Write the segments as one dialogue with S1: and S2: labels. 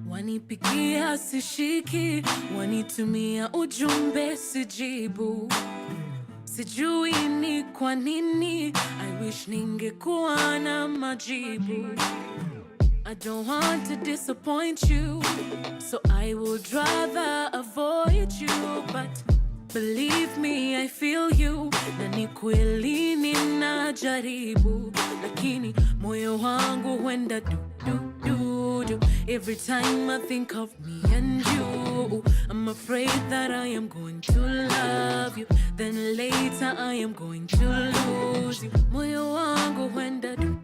S1: Wanipigia sishiki, wanitumia ujumbe sijibu. Sijui ni kwa nini, I wish ningekuwa na majibu. I don't want to disappoint you, so I would rather avoid you. But believe me, I feel you, na ni kweli ninajaribu. Lakini moyo wangu huenda du every time I think of me and you. I'm afraid that I am going to love you, then later I am going to lose you. Moyo wangu huenda du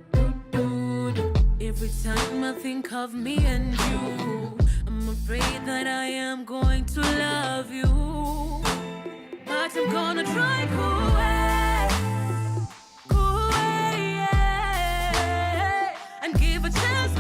S1: every time I think of me and you. I'm afraid that I am going to love you, but I'm gonna try and give a chance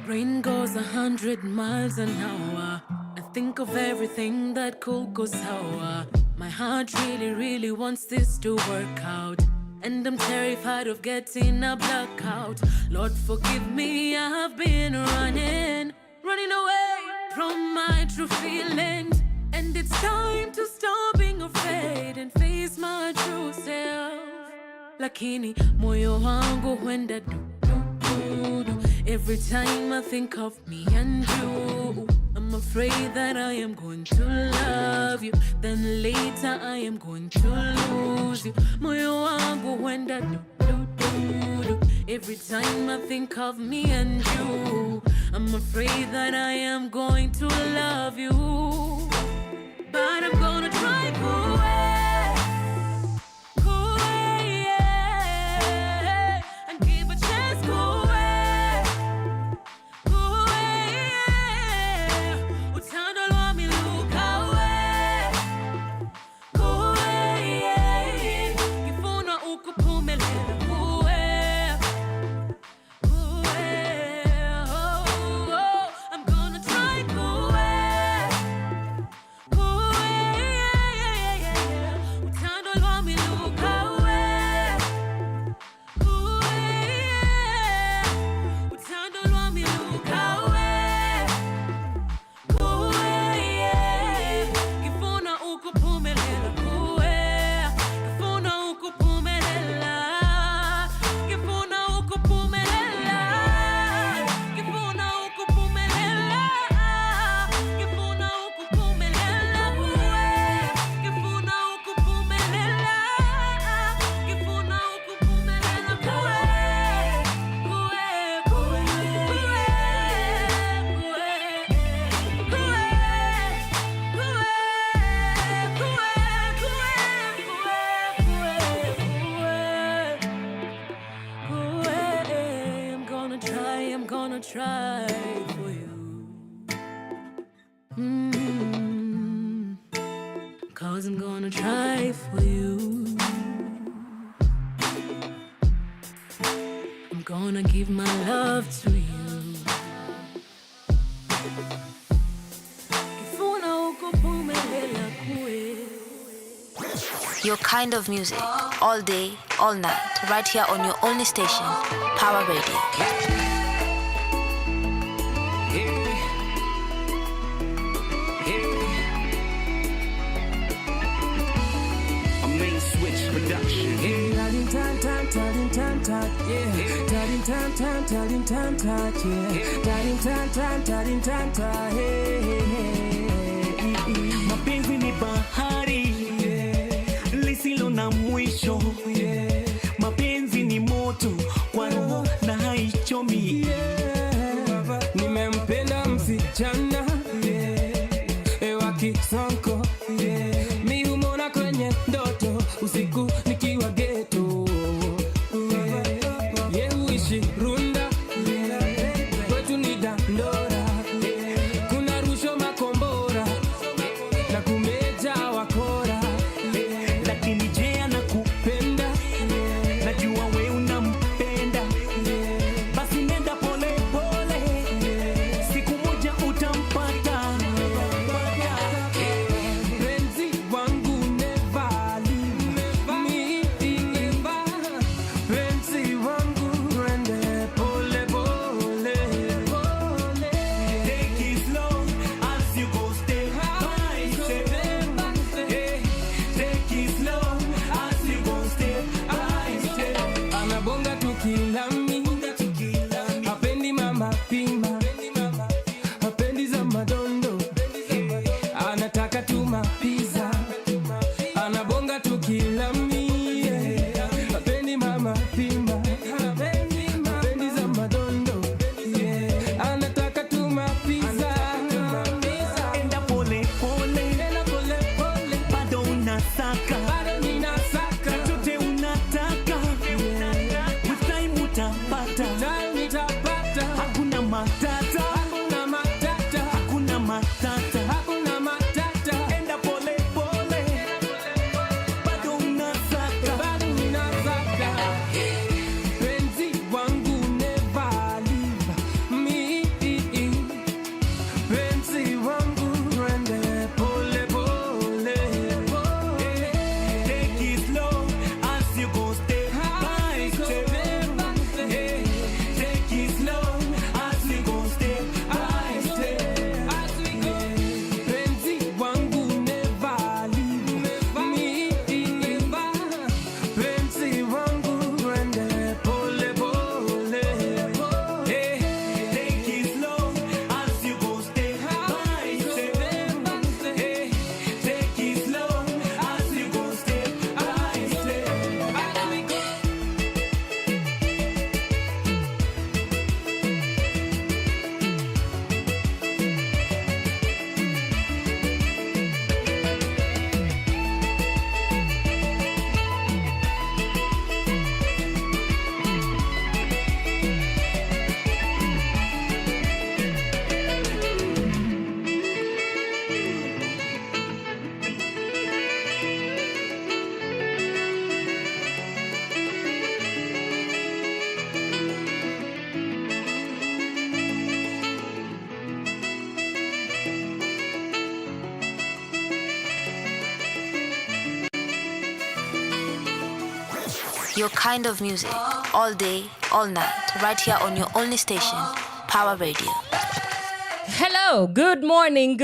S1: brain goes 100 miles an hour. I think of everything that could go sour. My heart really wants this to work out, and I'm terrified of getting a blackout. Lord forgive me, I have been running away from my true feelings, and it's time to stop being afraid and face my true self. Lakini moyo wangu huenda du every time I think of me and you. I'm afraid that I am going to love you, then later I am going to lose you. Moyo wangu huenda du every time I think of me and you. I'm afraid that I am going to love you, but I'm gonna try and give a chance try for you. 'Cause I'm gonna try for you. I'm gonna give my love to you.
S2: Your kind of music, all day, all night, right here on your only station, Pawa Radio.
S3: Mapenzi ni bahari lisilo na mwisho. Mapenzi ni moto kwa roho na haichomi. Nimempenda msichana ewa kisonko. Mi humona kwenye ndoto usiku nikiwa ghetto. Ye uishi Runda kwetu ni Dandora.
S2: Your kind of music, all day, all night, right here on your only station, Pawa Radio.
S4: Hello, good morning.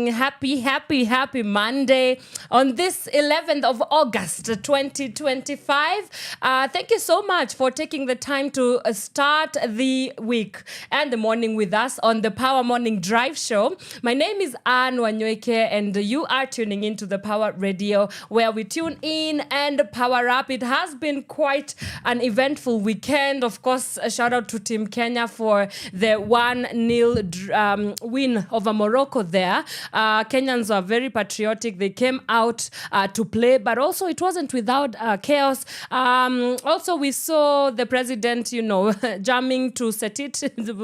S4: Happy Monday on this 11th of August 2025. Thank you so much for taking the time to start the week and the morning with us on the Power Morning Drive Show. My name is Wanyoike and you are tuning into the Power Radio where we tune in and power up. It has been quite an eventful weekend. Of course, a shout out to Team Kenya for the 1-0 win over Morocco there. Kenyans are very patriotic. They came out to play, but also it wasn't without chaos. Also, we saw the president, jamming to set it. It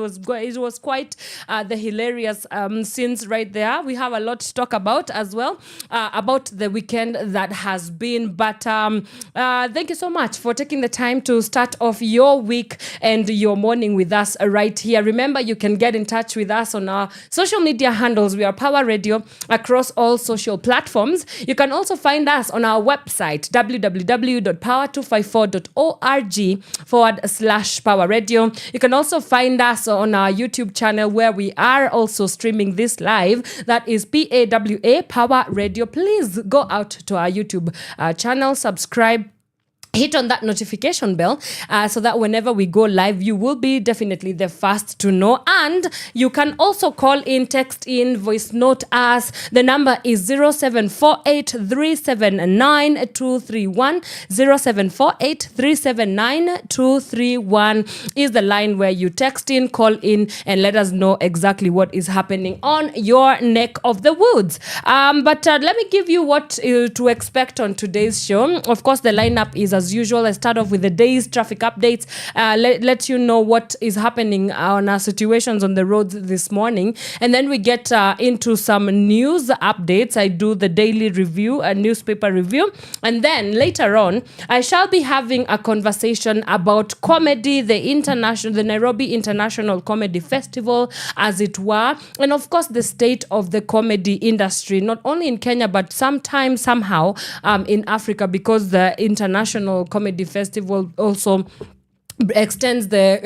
S4: was quite the hilarious scenes right there. We have a lot to talk about as well, about the weekend that has been. But thank you so much for taking the time to start off your week and your morning with us right here. Remember, you can get in touch with us on our social media handles. We are Power Radio across all social platforms. You can also find us on our website, www.power254.org/Power Radio. You can also find us on our YouTube channel where we are also streaming this live. That is PAWA Power Radio. Please go out to our YouTube channel, subscribe, hit on that notification bell so that whenever we go live, you will be definitely the first to know. And you can also call in, text in, voice note us. The number is 0748379231. 0748379231 is the line where you text in, call in, and let us know exactly what is happening on your neck of the woods. But let me give you what to expect on today's show. Of course, the lineup is as usual. I start off with the day's traffic updates, let you know what is happening on our situations on the roads this morning, and then we get into some news updates. I do the daily review, a newspaper review, and then later on I shall be having a conversation about comedy, the Nairobi International Comedy Festival, as it were, and of course the state of the comedy industry, not only in Kenya but sometimes somehow in Africa, because the International Comedy Festival also extends the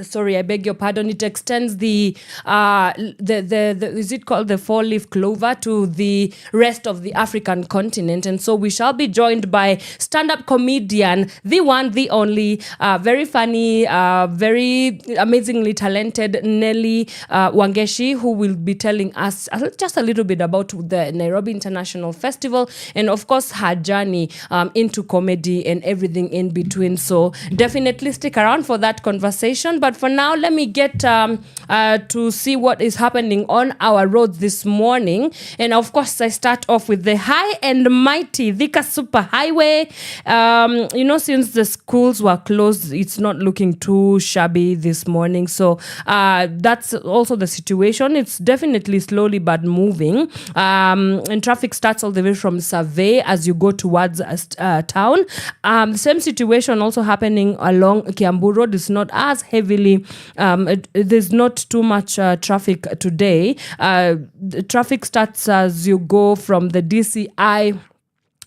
S4: sorry, I beg your pardon, it extends the is it called the 4-leaf clover to the rest of the African continent. And so we shall be joined by stand-up comedian, the one, the only, very funny, very amazingly talented Nelly, Wangechi, who will be telling us just a little bit about the Nairobi International Festival and of course her journey into comedy and everything in between. So definitely stick around for that conversation. But for now, let me get to see what is happening on our roads this morning. And of course, I start off with the high and mighty Thika Super Highway. Since the schools were closed, it's not looking too shabby this morning. So that's also the situation. It's definitely slowly but moving. And traffic starts all the way from Survey as you go towards town. Same situation also happening along Kiambu Road. Is not as heavily, there's not too much traffic today. The traffic starts as you go from the DCI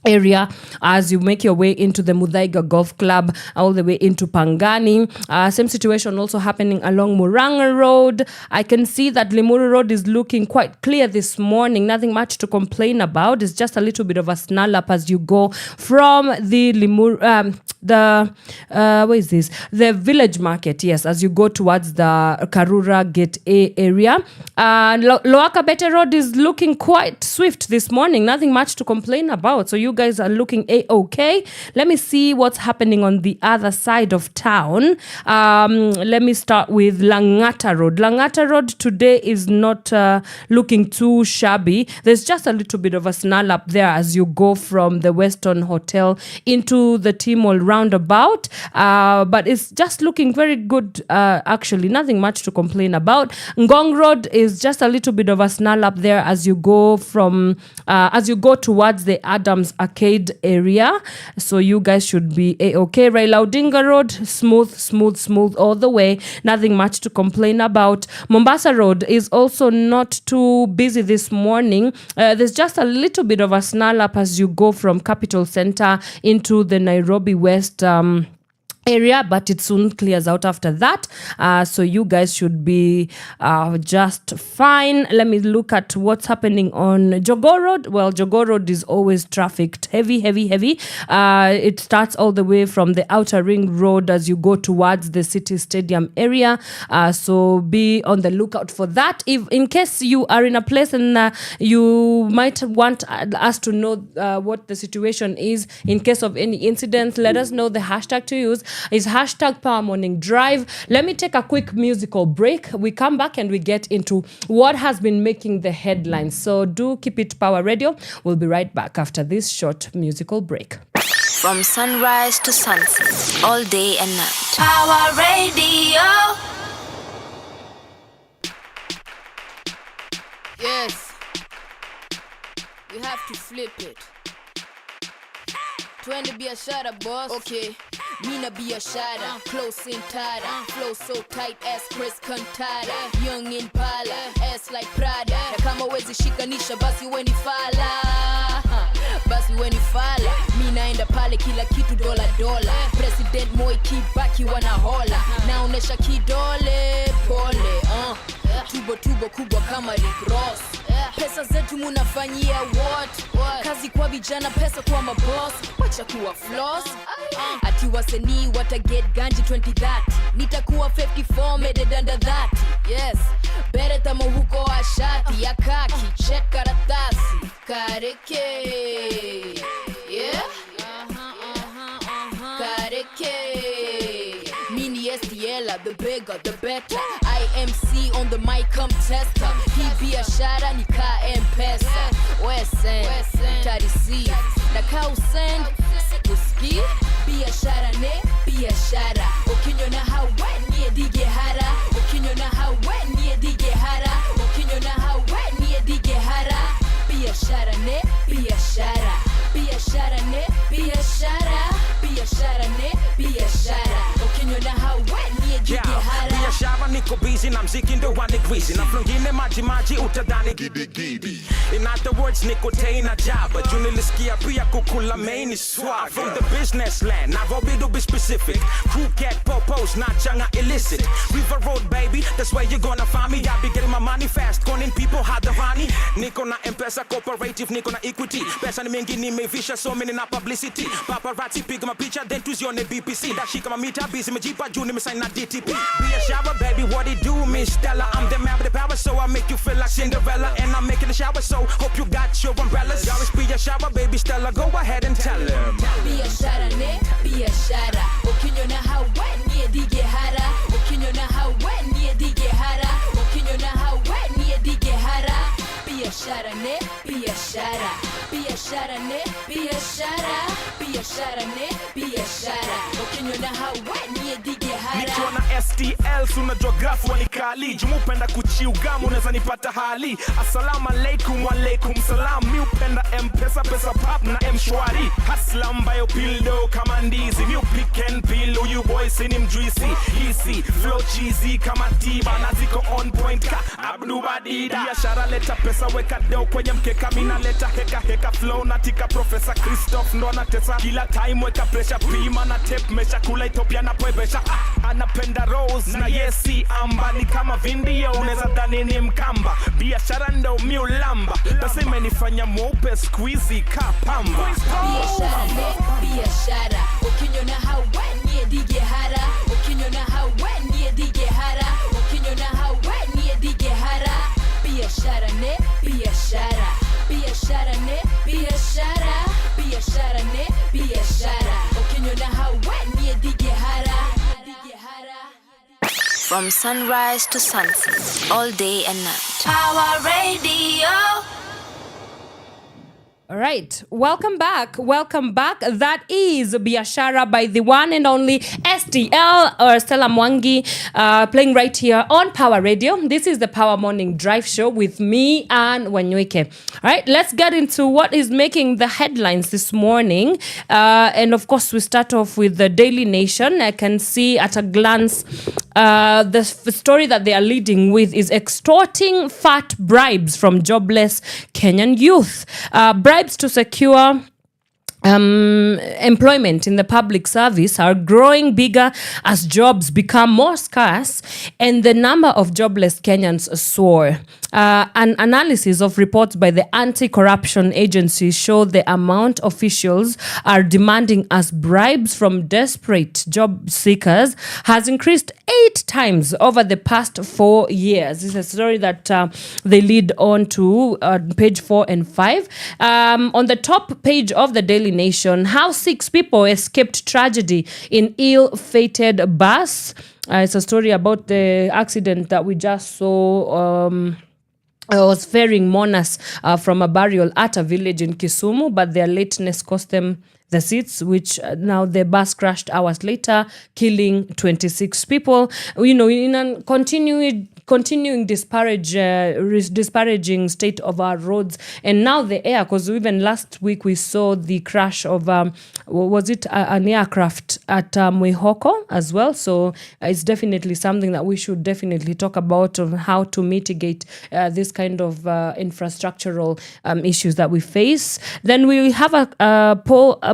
S4: area as you make your way into the Muthaiga Golf Club all the way into Pangani. Same situation also happening along Murang'a Road. I can see that Limuru Road is looking quite clear this morning. Nothing much to complain about. It's just a little bit of a snarl up as you go from the Limuru, what is this? The village market, yes, as you go towards the Karura Gate A area. Lower Kabete Road is looking quite swift this morning. Nothing much to complain about. So you guys are looking A-okay. Let me see what's happening on the other side of town. Let me start with Langata Road. Langata Road today is not looking too shabby. There's just a little bit of a snarl up there as you go from the Weston Hotel into the T-Mall roundabout. But it's just looking very good, actually. Nothing much to complain about. Ngong Road is just a little bit of a snarl up there as you go from, as you go towards the Adams Arcade area. So you guys should be A-okay. Raila Odinga Road, smooth all the way. Nothing much to complain about. Mombasa Road is also not too busy this morning. There's just a little bit of a snarl up as you go from Capital Center into the Nairobi West congested area, but it soon clears out after that, so you guys should be just fine. Let me look at what's happening on Jogoo Road. Well, Jogoo Road is always trafficked, heavy. It starts all the way from the outer ring road as you go towards the city stadium area, so be on the lookout for that. If in case you are in a place and you might want us to know what the situation is in case of any incidents, let us know. The hashtag to use is hashtag Power Morning Drive. Let me take a quick musical break. We come back and we get into what has been making the headlines. So do keep it Power Radio. We'll be right back after this short musical break.
S2: From sunrise to sunset, all day and night. Power Radio.
S5: Yes, you have to flip it. Twende biashara boss. Okay, mina biashara, close in tada, flow so tight as Chris Cantata, young in pala, ass like Prada. Na kama wezi shikanisha basi weni fala, basi weni fala. Mina enda pale kila kitu dola. President Moi Kibaki wanahola, naonesha kidole pole. Tubo kubwa kama Rick Ross. Pesa zetu munafanyia what? Kazi kwa vijana, pesa kwa maboss. Wacha kuwa Flozz. Ati wasanii wata get ganji 2030. Nitakuwa 54 made under that. Yes, bere tamo huko ashati ya kaki, check karatasi kareke. Yeah, kareke. Mini STL, the bigger, the better. IMC on the mic, come tester. Hii biashara ni ka M-Pesa. Wesen, tarisi. Na ka usend, sikuski. Biashara ne, biashara. Okinyo na hawe niye dige hara. Okinyo na hawe niye dige hara. Okinyo na hawe niye dige hara. Biashara ne, biashara. Biashara ne, biashara. Biashara ne, biashara. Okinyo na hawe niye dige hara.
S6: Biashara niko busy na mziki ndo wanigwizi. Na flungine maji utadhani gidi. In other words, niko tena jaba. Junilisikia pia kukula maini swag. From the business land, Nairobi to be specific. Crew cat popos, not changa illicit. River Road baby, that's where you gonna find me. I be getting my money fast, calling people hadharani. Niko na M-Pesa cooperative, niko na equity. Pesa ni mingi nimevisha so many na publicity. Paparazzi piga mapicha, then tuzione BPC. Dashika mamita busy mejipa juu nimesign na DTP. Biashara baby, what it do, Miss Stella? I'm the man with the power, so I make you feel like Cinderella. And I'm making the shower, so hope you got your umbrellas. Always be a shower, baby Stella, go ahead and tell him.
S5: Biashara ne, biashara. Okinyo na hawe niye dige hara. Okinyo na hawe niye dige hara. Okinyo na hawe niye dige hara. Biashara ne, biashara. Biashara ne, biashara. Biashara ne, biashara. Okinyo na hawe niye dige hara.
S6: Nikiwa na STL, suna geography wanikali. Jumupenda kuchiugamu, unaweza nipata hali. Assalamu alaikum, walaikum salam. Mi upenda M-Pesa, pesa pap na M-Shwari. Hasla mbayo pildo kama ndizi. Mi upick and peel, uyu boy sini mjuisi. Easy, flow cheesy kama tiba. Na ziko on point ka Abdu Badida. Biashara leta pesa, weka deo kwenye mkeka. Mina leta heka flow natika Professor Christoph ndo anatesa. Kila time weka pressure, pima na tape mesha. Kula Ethiopia na poebesha. Anapenda rose na yesi amba. Ni kama vindio, uneza dhani ni mkamba. Biashara ndo miulamba. Pesa imenifanya mweupe squeezy ka pamba.
S5: Biashara ne, biashara. Okinyo na hawe niye dige hara. Okinyo na hawe niye dige hara. Okinyo na hawe niye dige hara. Biashara ne, biashara. Biashara ne, biashara. Biashara ne, biashara. Okinyo na hawe niye dige hara.
S2: From sunrise to sunset, all day and night. Power Radio.
S4: All right, welcome back. That is Biashara by the one and only STL or Stella Mwangi, playing right here on Power Radio. This is the Power Morning Drive Show with me and Wanyoike. All right, let's get into what is making the headlines this morning. And of course, we start off with the Daily Nation. I can see at a glance the story that they are leading with is extorting fat bribes from jobless Kenyan youth. Bribes to secure employment in the public service are growing bigger as jobs become more scarce and the number of jobless Kenyans soar. An analysis of reports by the anti-corruption agency show the amount officials are demanding as bribes from desperate job seekers has increased 8 times over the past 4 years. This is a story that they lead on to page 4 and 5. On the top page of the Daily Nation, how 6 people escaped tragedy in ill-fated bus. It's a story about the accident that we just saw. Was ferrying mourners from a burial at a village in Kisumu, but their lateness cost them the seats, which now the bus crashed hours later, killing 26 people. You know, in a continuing disparaging state of our roads, and now the air, because even last week we saw the crash of was it an aircraft at Munyiri as well. So it's definitely something that we should definitely talk about on how to mitigate this kind of infrastructural issues that we face. Then we have a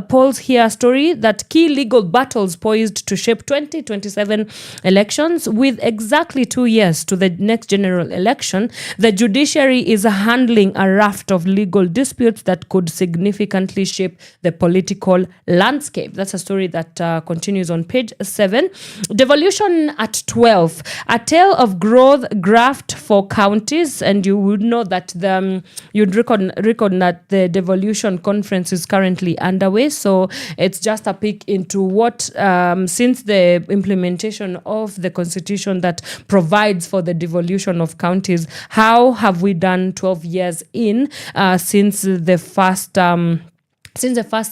S4: polls here story that key legal battles poised to shape 2027 elections. With exactly 2 years to the next general election, the judiciary is handling a raft of legal disputes that could significantly shape the political landscape. That's a story that continues on page 7. Devolution at 12, a tale of growth graft for counties. And you would know that you'd reckon that the devolution conference is currently underway. So it's just a peek into what, since the implementation of the constitution that provides for the devolution of counties, how have we done 12 years in since the first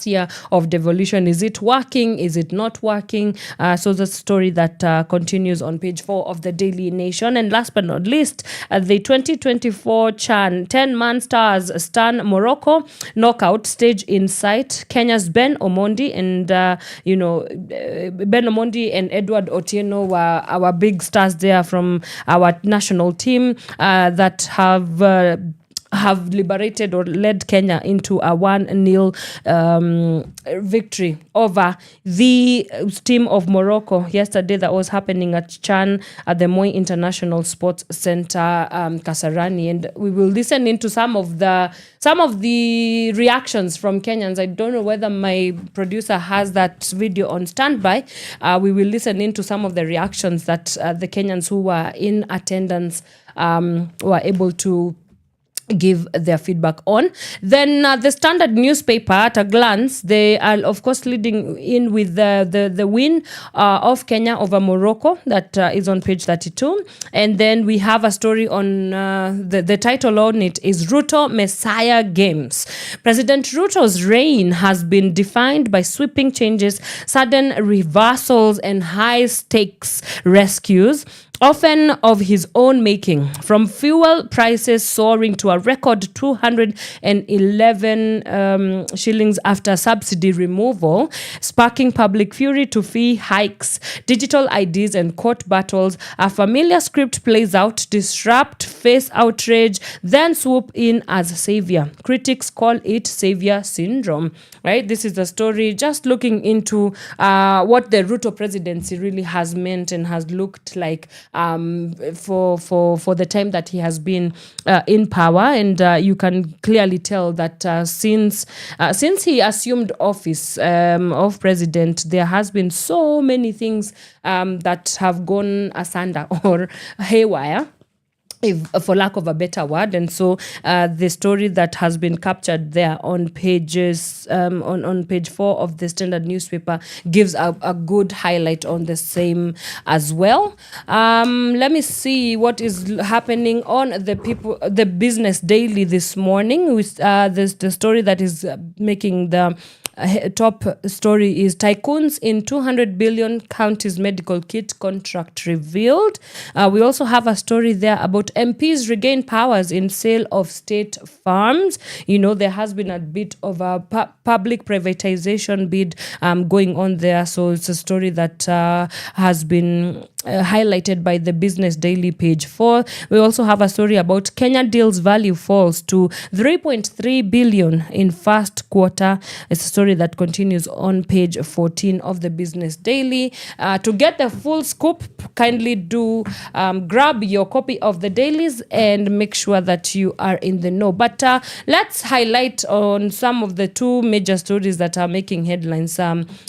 S4: year of devolution? Is it working? Is it not working? So the story that continues on page 4 of the Daily Nation. And last but not least, the 2024 CHAN 10-man stars stun Morocco knockout stage in sight. Kenya's Ben Omondi and Ben Omondi and Edward Otieno were our big stars there from our national team that have liberated or led Kenya into a 1-0 victory over the team of Morocco yesterday. That was happening at CHAN at the Moi International Sports Center, Kasarani, and we will listen into some of the reactions from Kenyans. I don't know whether my producer has that video on standby. We will listen into some of the reactions that the Kenyans who were in attendance were able to give their feedback on. Then the Standard newspaper, at a glance, they are of course leading in with the win of Kenya over Morocco. That is on page 32. And then we have a story on the title on it is Ruto Messiah Games. President Ruto's reign has been defined by sweeping changes, sudden reversals, and high stakes rescues, often of his own making, from fuel prices soaring to a record 211 shillings after subsidy removal, sparking public fury, to fee hikes, digital IDs and court battles. A familiar script plays out: disrupt, face outrage, then swoop in as savior. Critics call it savior syndrome, right? This is the story just looking into what the Ruto presidency really has meant and has looked like for the time that he has been in power. And you can clearly tell that since he assumed office of president, there has been so many things that have gone asunder or haywire, for lack of a better word. And so the story that has been captured there on pages on page 4 of the Standard newspaper gives a good highlight on the same as well. Let me see what is happening on the Business Daily this morning with the story that is making the top story is tycoons in 200 billion counties medical kit contract revealed. We also have a story there about MPs regain powers in sale of state farms. You know, there has been a bit of a public privatization bid going on there. So it's a story that has been highlighted by the Business Daily page 4. We also have a story about Kenya deals value falls to 3.3 billion in first quarter. It's a story that continues on page 14 of the Business Daily. To get the full scoop, kindly do grab your copy of the dailies and make sure that you are in the know. But let's highlight on some of the two major stories that are making headlines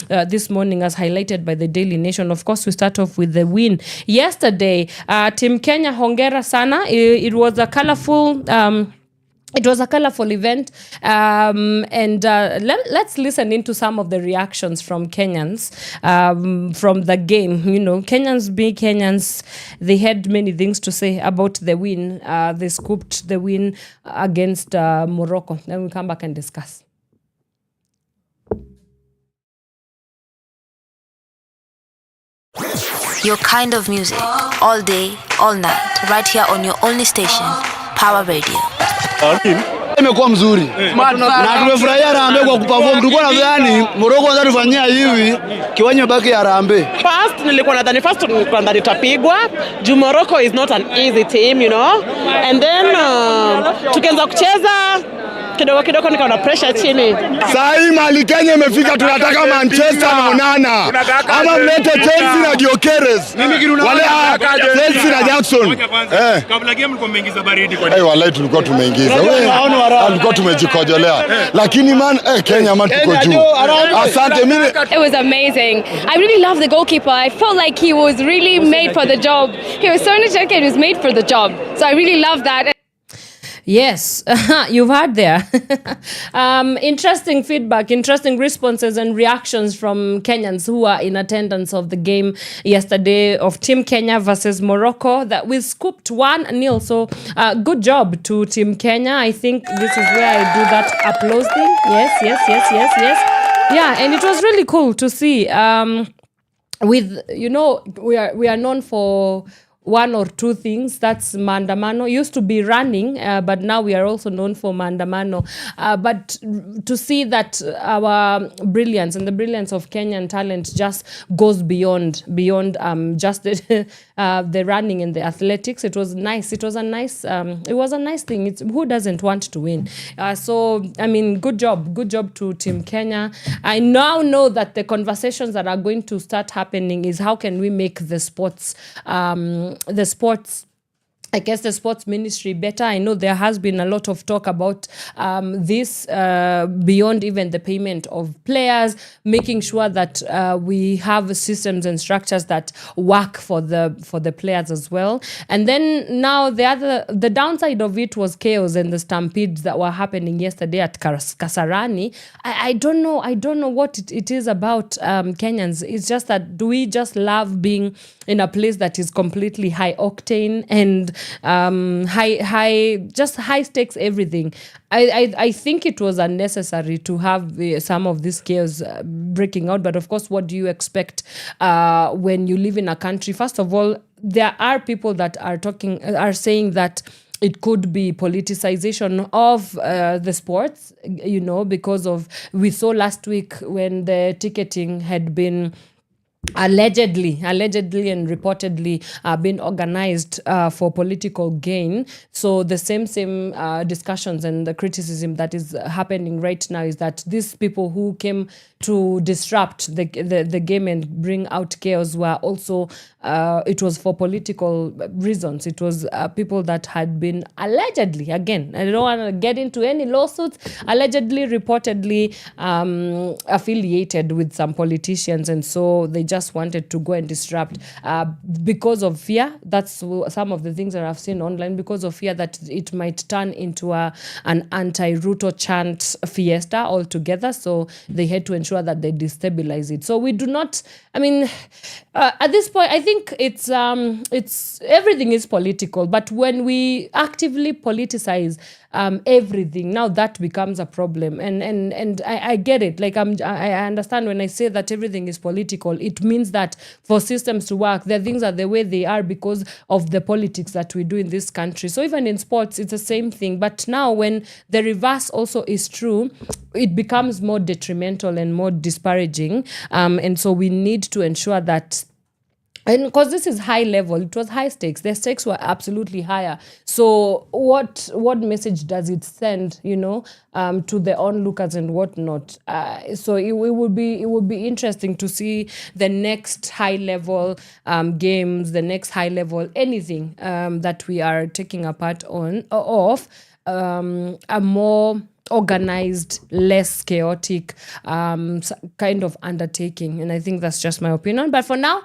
S4: this morning, as highlighted by the Daily Nation. Of course, we start off with the win yesterday. Team Kenya, hongera sana. It was a colorful event, and let's listen into some of the reactions from Kenyans from the game. You know, Kenyans being Kenyans, they had many things to say about the win. They scooped the win against Morocco. Then we'll come back and discuss.
S2: Your kind of music, all day, all night, right here on your only station, Pawa Radio.
S7: Imekuwa mzuri na tumefurahia Harambee kwa kuperform. Tulikuwa nadhani Morocco wanaweza tufanyia hivi kiwanja baki ya Harambee.
S8: First nilikuwa nadhani tutapigwa. Juu Morocco is not an easy team, you know. And then tukianza kucheza kidogo nikaona pressure chini.
S7: Sasa hii mali Kenya imefika, tunataka Manchester na Onana. Ama mlete Chelsea na Gyökeres. Wale Chelsea na Jackson.
S6: Kabla game mlikuwa mmeingiza baridi kwa
S7: wallahi tulikuwa tumeingiza. Tulikuwa tumejikojolea. Lakini man Kenya man tuko juu. Asante mimi.
S9: It was amazing. I really love the goalkeeper. I felt like he was really made for the job. He was so energetic and he was made for the job. So I really love that.
S4: Yes, you've heard there. Interesting feedback, interesting responses and reactions from Kenyans who are in attendance of the game yesterday of Team Kenya versus Morocco that we scooped 1-0. So good job to Team Kenya. I think this is where I do that applause thing. Yes. Yeah, and it was really cool to see. With, you know, we are known for one or two things. That's maandamano. Used to be running, but now we are also known for maandamano. But to see that our brilliance and the brilliance of Kenyan talent just goes beyond just the running and the athletics. It was nice. It was a nice thing. Who doesn't want to win? So I mean, good job to Team Kenya. I now know that the conversations that are going to start happening is how can we make the sports the sports ministry better. I know there has been a lot of talk about this beyond even the payment of players, making sure that we have systems and structures that work for the players as well. And then now the downside of it was chaos and the stampedes that were happening yesterday at Kasarani. I don't know what it is about Kenyans. It's just that, do we just love being in a place that is completely high octane and high stakes everything? I think it was unnecessary to have some of this chaos breaking out. But of course, what do you expect when you live in a country? First of all, there are people that are saying that it could be politicization of the sports, you know, because of, we saw last week when the ticketing had been allegedly and reportedly been organized for political gain. So the same discussions and the criticism that is happening right now is that these people who came to disrupt the game and bring out chaos were also it was for political reasons. It was people that had been allegedly, again, I don't want to get into any lawsuits, allegedly, reportedly affiliated with some politicians, and so they just wanted to go and disrupt because of fear. That's some of the things that I've seen online, because of fear that it might turn into an anti-Ruto chant fiesta altogether. So they had to ensure that they destabilize it. So we do not, I mean, at this point, I think it's everything is political, but when we actively politicize everything, now that becomes a problem. And I get it. Like I understand when I say that everything is political, it means that for systems to work, the things are the way they are because of the politics that we do in this country. So even in sports, it's the same thing. But now when the reverse also is true, it becomes more detrimental and more disparaging. And so we need to ensure that and because this is high level, it was high stakes. The stakes were absolutely higher. So what message does it send, to the onlookers and whatnot? So it would be interesting to see the next high level games, the next high level anything that we are taking a part of a more organized, less chaotic kind of undertaking. And I think that's just my opinion. But for now,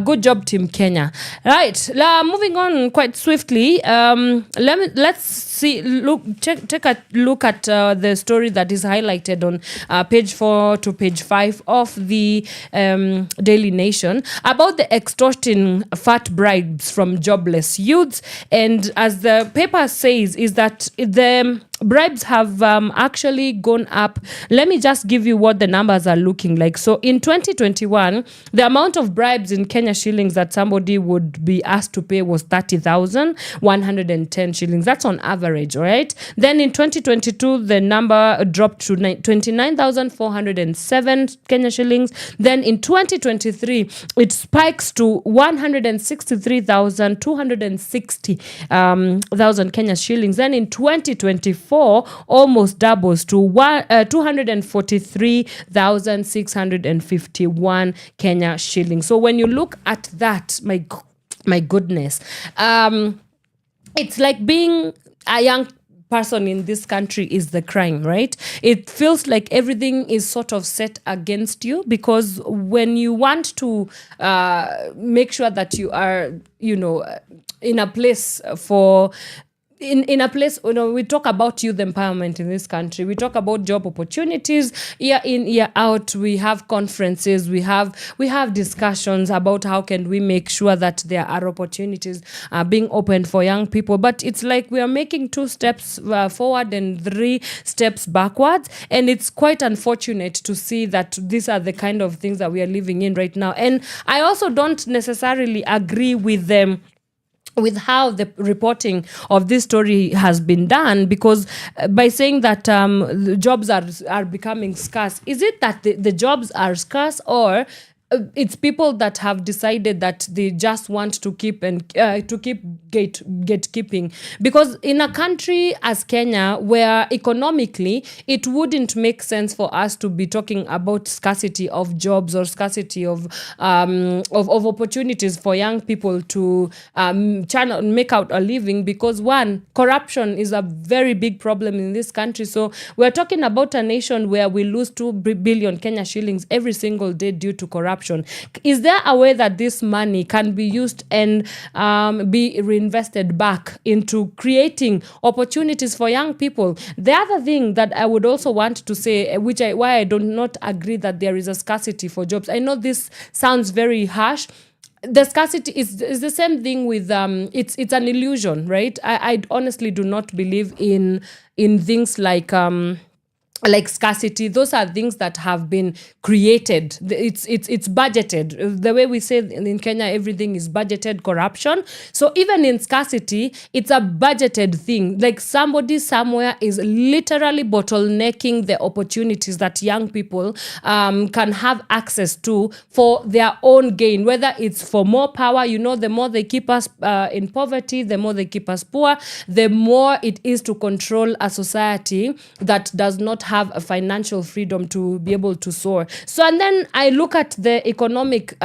S4: good job, Team Kenya. Right, moving on quite swiftly. Let's take a look at the story that is highlighted on page 4 to page 5 of the Daily Nation about the extorting fat bribes from jobless youths. And as the paper says, is that the bribes have actually gone up. Let me just give you what the numbers are looking like. So in 2021, the amount of bribes in Kenya shillings that somebody would be asked to pay was 30,110 shillings. That's on average, right? Then in 2022, the number dropped to 29,407 Kenya shillings. Then in 2023, it spikes to 163,260 thousand Kenya shillings. Then in 2024, almost doubles to 243,651 Kenya shillings. So when you look at that, my goodness, it's like being a young person in this country is the crime, right? It feels like everything is sort of set against you, because when you want to make sure that you are, in a place for in a place, we talk about youth empowerment in this country. We talk about job opportunities year in, year out. We have conferences. We have discussions about how can we make sure that there are opportunities being opened for young people. But it's like we are making 2 steps forward and 3 steps backwards. And it's quite unfortunate to see that these are the kind of things that we are living in right now. And I also don't necessarily agree with them with how the reporting of this story has been done, because by saying that the jobs are becoming scarce, is it that the jobs are scarce, or it's people that have decided that they just want to keep gatekeeping? Because in a country as Kenya, where economically it wouldn't make sense for us to be talking about scarcity of jobs or scarcity of opportunities for young people to make out a living, because one, corruption is a very big problem in this country. So we're talking about a nation where we lose 2 billion Kenya shillings every single day due to corruption. Is there a way that this money can be used and be reinvested back into creating opportunities for young people? The other thing that I would also want to say, why I do not agree that there is a scarcity for jobs. I know this sounds very harsh. The scarcity is the same thing with it's an illusion, right? I honestly do not believe in things like scarcity. Those are things that have been created. It's budgeted. The way we say in Kenya, everything is budgeted corruption. So even in scarcity, it's a budgeted thing. Like somebody somewhere is literally bottlenecking the opportunities that young people can have access to for their own gain, whether it's for more power. The more they keep us in poverty, the more they keep us poor, the more it is to control a society that does not have a financial freedom to be able to soar. So, and then I look at the economic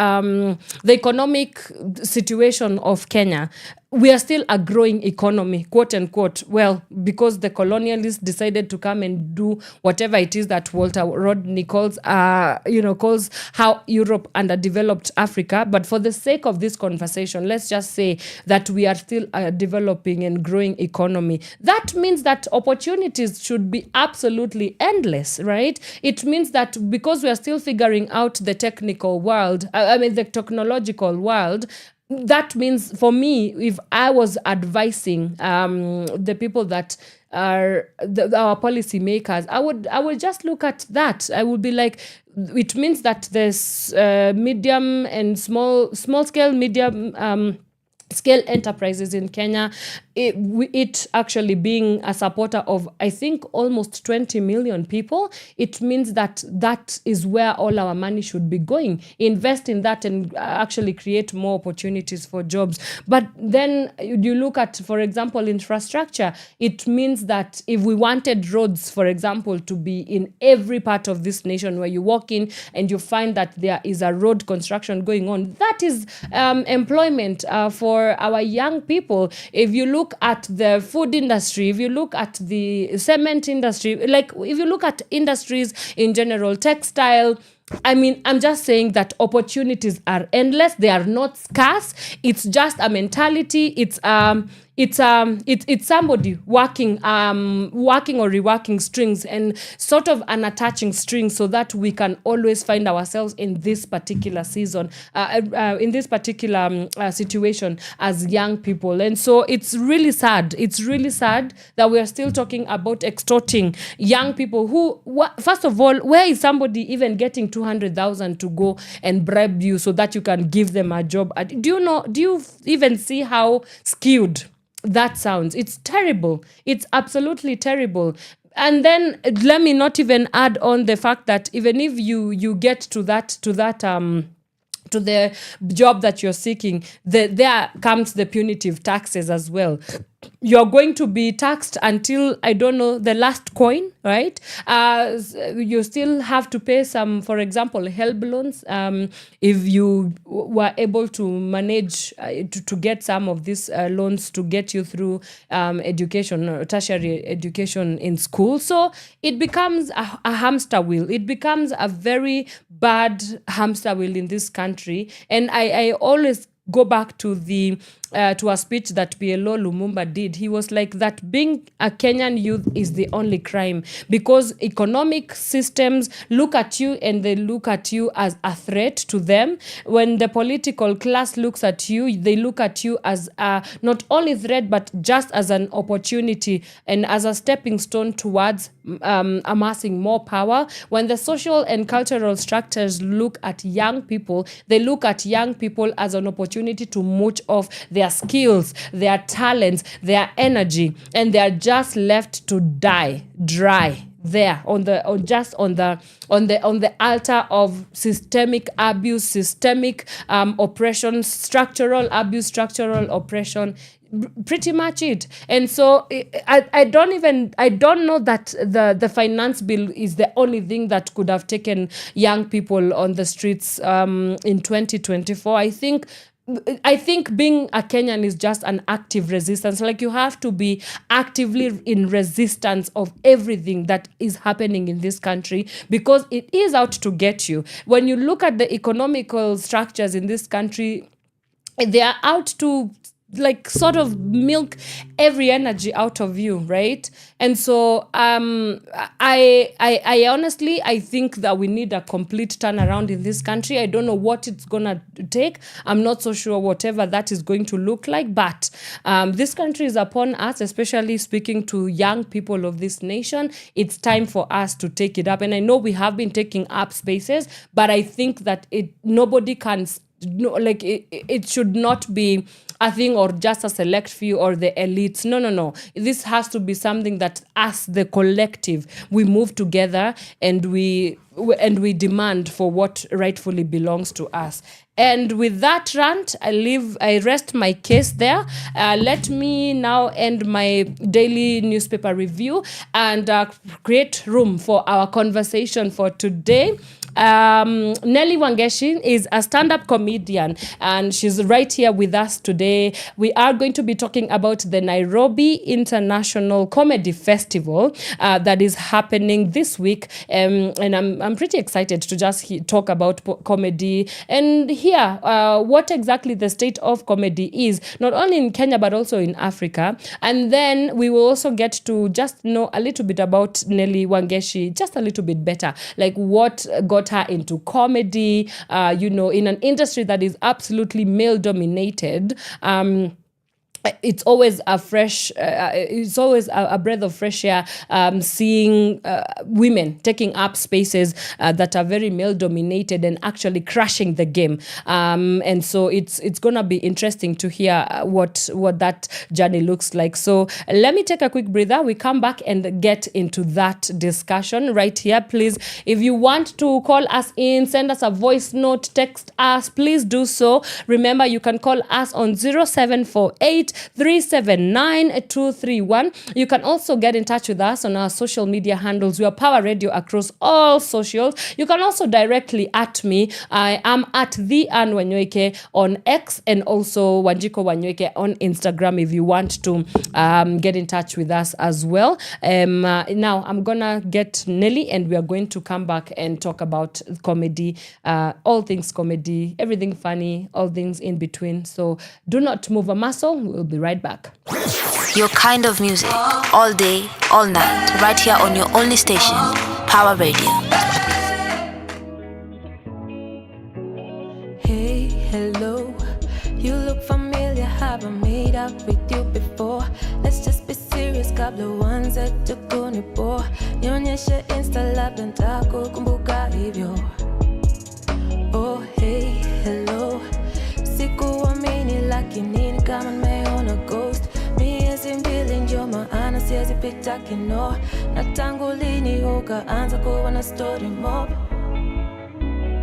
S4: situation of Kenya. We are still a growing economy, quote unquote. Well, because the colonialists decided to come and do whatever it is that Walter Rodney calls how Europe underdeveloped Africa. But for the sake of this conversation, let's just say that we are still a developing and growing economy. That means that opportunities should be absolutely endless, right? It means that because we are still figuring out the technical world, the technological world, that means for me, if I was advising the people that are our policy makers, I would just look at that. I would be like, it means that there's medium and small scale, medium scale enterprises in Kenya. it actually being a supporter of, I think, almost 20 million people, it means that is where all our money should be going. Invest in that and actually create more opportunities for jobs. But then you look at, for example, infrastructure. It means that if we wanted roads, for example, to be in every part of this nation, where you walk in and you find that there is a road construction going on, that is employment for our young people. If you look at the food industry, if you look at the cement industry, like if you look at industries in general, textile, I mean, I'm just saying that opportunities are endless. They are not scarce. It's just a mentality. It's somebody working or reworking strings and sort of unattaching strings so that we can always find ourselves in this particular season, in this particular situation as young people. And so it's really sad. It's really sad that we are still talking about extorting young people who, first of all, where is somebody even getting 200,000 to go and bribe you so that you can give them a job? Do you even see how skewed that sounds? It's terrible. It's absolutely terrible. And then let me not even add on the fact that even if you get to the job that you're seeking, there comes the punitive taxes as well. You're going to be taxed until, I don't know, the last coin, right? You still have to pay some, for example, help loans. If you were able to manage to get some of these loans to get you through education, or tertiary education in school. So it becomes a hamster wheel. It becomes a very bad hamster wheel in this country. And I always go back to to a speech that PLO Lumumba did. He was like that being a Kenyan youth is the only crime, because economic systems look at you and they look at you as a threat to them. When the political class looks at you, they look at you as not only threat, but just as an opportunity and as a stepping stone towards amassing more power. When the social and cultural structures look at young people, they look at young people as an opportunity to mooch off their skills, their talents, their energy, and they are just left to die dry there on the altar of systemic abuse, systemic oppression, structural abuse, structural oppression. Pretty much it. And so I don't know that the finance bill is the only thing that could have taken young people on the streets in 2024. I think being a Kenyan is just an active resistance. Like, you have to be actively in resistance of everything that is happening in this country, because it is out to get you. When you look at the economical structures in this country, they are out to like sort of milk every energy out of you, right? And so I honestly, I think that we need a complete turnaround in this country. I don't know what it's gonna take. I'm not so sure whatever that is going to look like, but this country is upon us, especially speaking to young people of this nation. It's time for us to take it up. And I know we have been taking up spaces, but I think that nobody can, like, it should not be a thing or just a select few or the elites. No. This has to be something that us, the collective, we move together and we demand for what rightfully belongs to us. And with that rant, I rest my case there. Let me now end my daily newspaper review and create room for our conversation for today. Nelly Wangechi is a stand-up comedian, and she's right here with us today. We are going to be talking about the Nairobi International Comedy Festival that is happening this week, and I'm pretty excited to just talk about comedy and hear what exactly the state of comedy is, not only in Kenya but also in Africa. And then we will also get to just know a little bit about Nelly Wangechi just a little bit better, like what got her into comedy, in an industry that is absolutely male dominated. it's always a fresh, it's always a breath of fresh air, seeing women taking up spaces that are very male dominated and actually crashing the game. And so it's gonna be interesting to hear what that journey looks like. So let me take a quick breather. We come back and get into that discussion right here. Please, if you want to call us in, send us a voice note, text us, please do so. Remember, you can call us on 0748 379 231. You can also get in touch with us on our social media handles. We are Power Radio across all socials. You can also directly at me. I am at the Wanyoike on X and also Wanyoike on Instagram if you want to get in touch with us as well. Now I'm gonna get Nelly and we are going to come back and talk about comedy, all things comedy, everything funny, all things in between. So do not move a muscle. We'll be right back.
S2: Your kind of music, all day, all night, right here on your only station, Power Radio.
S1: Hey, hello, you look familiar, have I made up with you before? Let's just be serious, kabla uanze tukunipo. Nionyeshe Insta labda nitakukumbuka hivyo. Oh, hey, hello, sikuamini lakini ni kama nimeona ghost. Miezi mbili ndio maana siwezi pita kino. Na tangu lini ukaanza kuwa na story mob?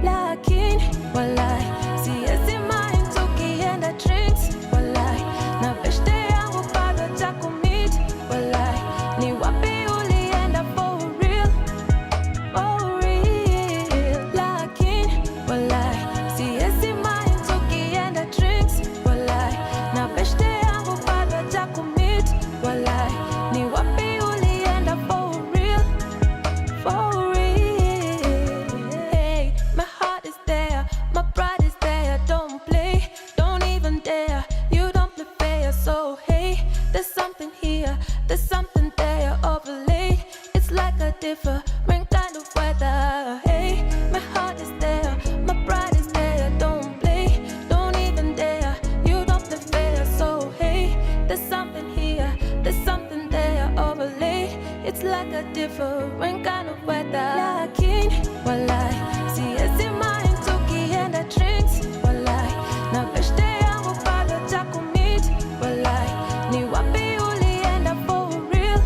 S1: Lakini walai siwezi mind tukienda drinks. Walai na beshte yangu bado takumit. Walai ni wapi ulienda for real? For real. Lakini walai siwezi mind tukienda drinks. Walai na beshte yangu bado takumit. Walai ni wapi ulienda for real? For real. Hey, my heart is there, my pride is there. Don't play, don't even dare. You don't play fair, so hey, there's something here, there's something there. Overlaid, it's like a different kind of weather. Hey, my heart is there, my pride is there. Don't play, don't even dare. You don't play fair, so hey, there's something here, there's something there. Overlaid, it's like a different kind of weather. Lakini walai siwezi mind tukienda drinks. Walai na beshte yangu bado takumit. Walai ni wapi ulienda for real?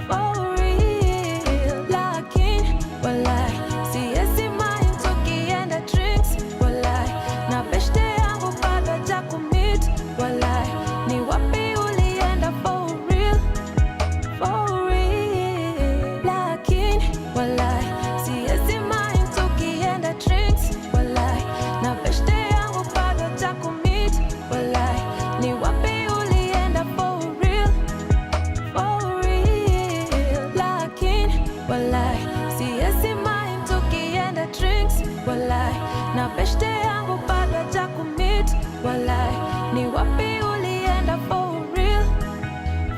S1: For real. Lakini walai siwezi mind tukienda drinks. Walai na beshte yangu bado takumit. Walai ni wapi ulienda for real? For real. Lakini walai siwezi mind tukienda drinks. Walai na beshte yangu bado takumit. Walai ni wapi ulienda for real? For real. Lakini walai siwezi mind tukienda drinks. Walai na beshte yangu bado takumit. Walai ni wapi ulienda for real?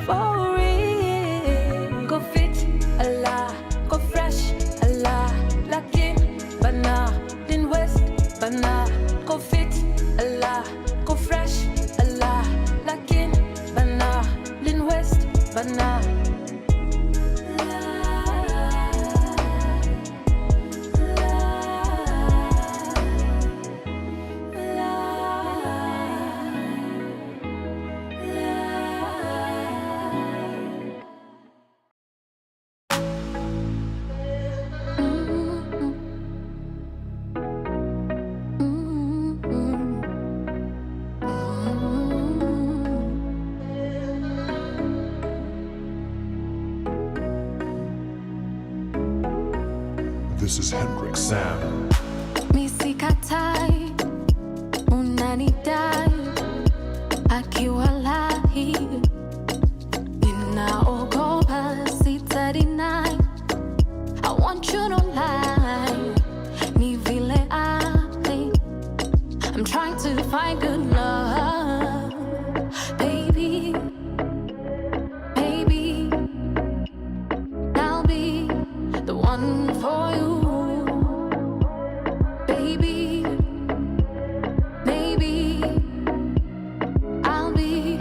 S1: For real. Go fit, Allah, go fresh, Allah. Lakin, bana, din west, bana. Go fit, Allah, go fresh, Allah. Lakin, bana, din west, bana.
S10: This is Hendrix Sam.
S1: Misikatai, unanidai, akiwalahi, ninaogopa sitadinai. I want you to lie, ni vile I'm trying to find good love, baby, baby. I'll be the one for you. Baby, maybe I'll be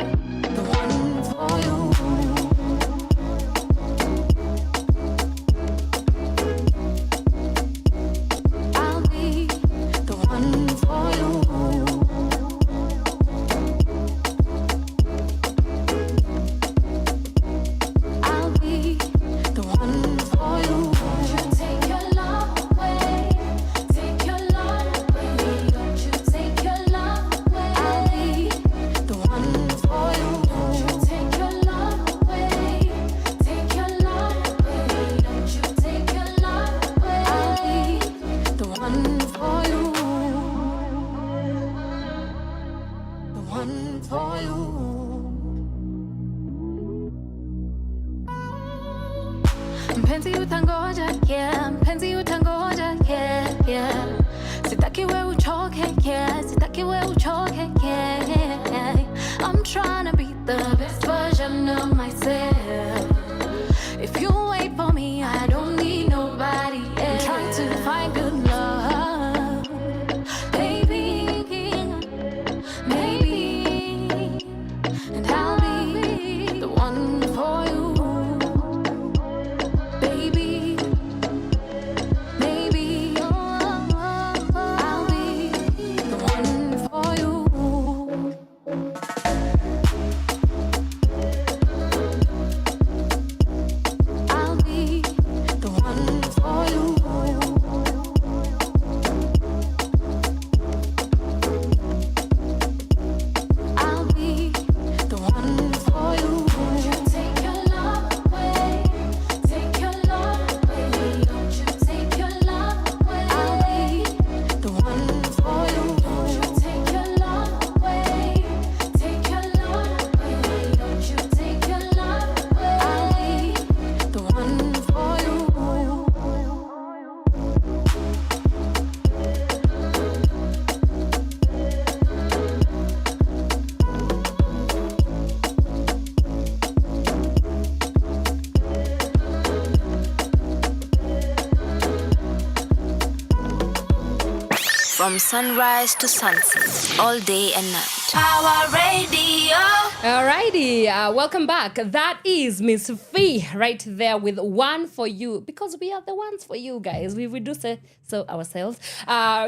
S1: one for you. Mpenzi utangoja, yeah. Mpenzi utangoja, yeah, yeah. Sitaki we uchoke, yeah. Sitaki we uchoke, yeah. I'm trying to be the best version of myself. If you wait for me, I don't need nobody else. I'm trying to find good love, baby, maybe, and I'll be the one for you.
S2: From sunrise to sunset, all day and night. Power Radio.
S4: Alrighty, welcome back. That is Miss Fee right there with One for You, because we are the ones for you guys. We do say so ourselves.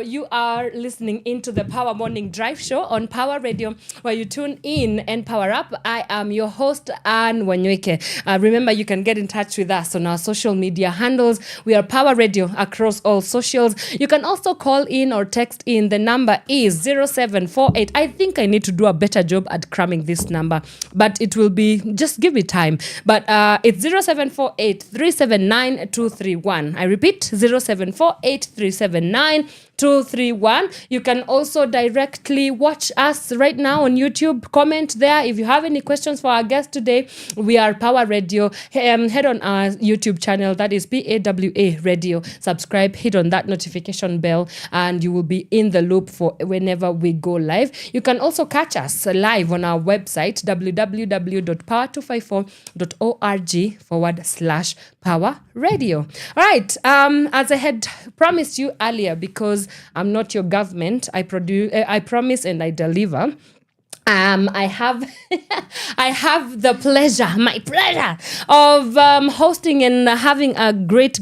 S4: You are listening into the Power Morning Drive Show on Power Radio, where you tune in and power up. I am your host, Anne Wanyoike. Remember, you can get in touch with us on our social media handles. We are Power Radio across all socials. You can also call in or text in. The number is 0748. I think I need to do a better job at cramming this number, but it will be, just give me time. But it's 0748 379 231. I repeat, 0748 379 231. You can also directly watch us right now on YouTube. Comment there if you have any questions for our guest today. We are Power Radio. Head on our YouTube channel, that is PAWA Radio. Subscribe, hit on that notification bell, and you will be in the loop for whenever we go live. You can also catch us live on our website, www.power254.org/Power Radio. All right, as I had promised you earlier, because I'm not your government, I promise and I deliver. I have the pleasure, my pleasure, of hosting and having a great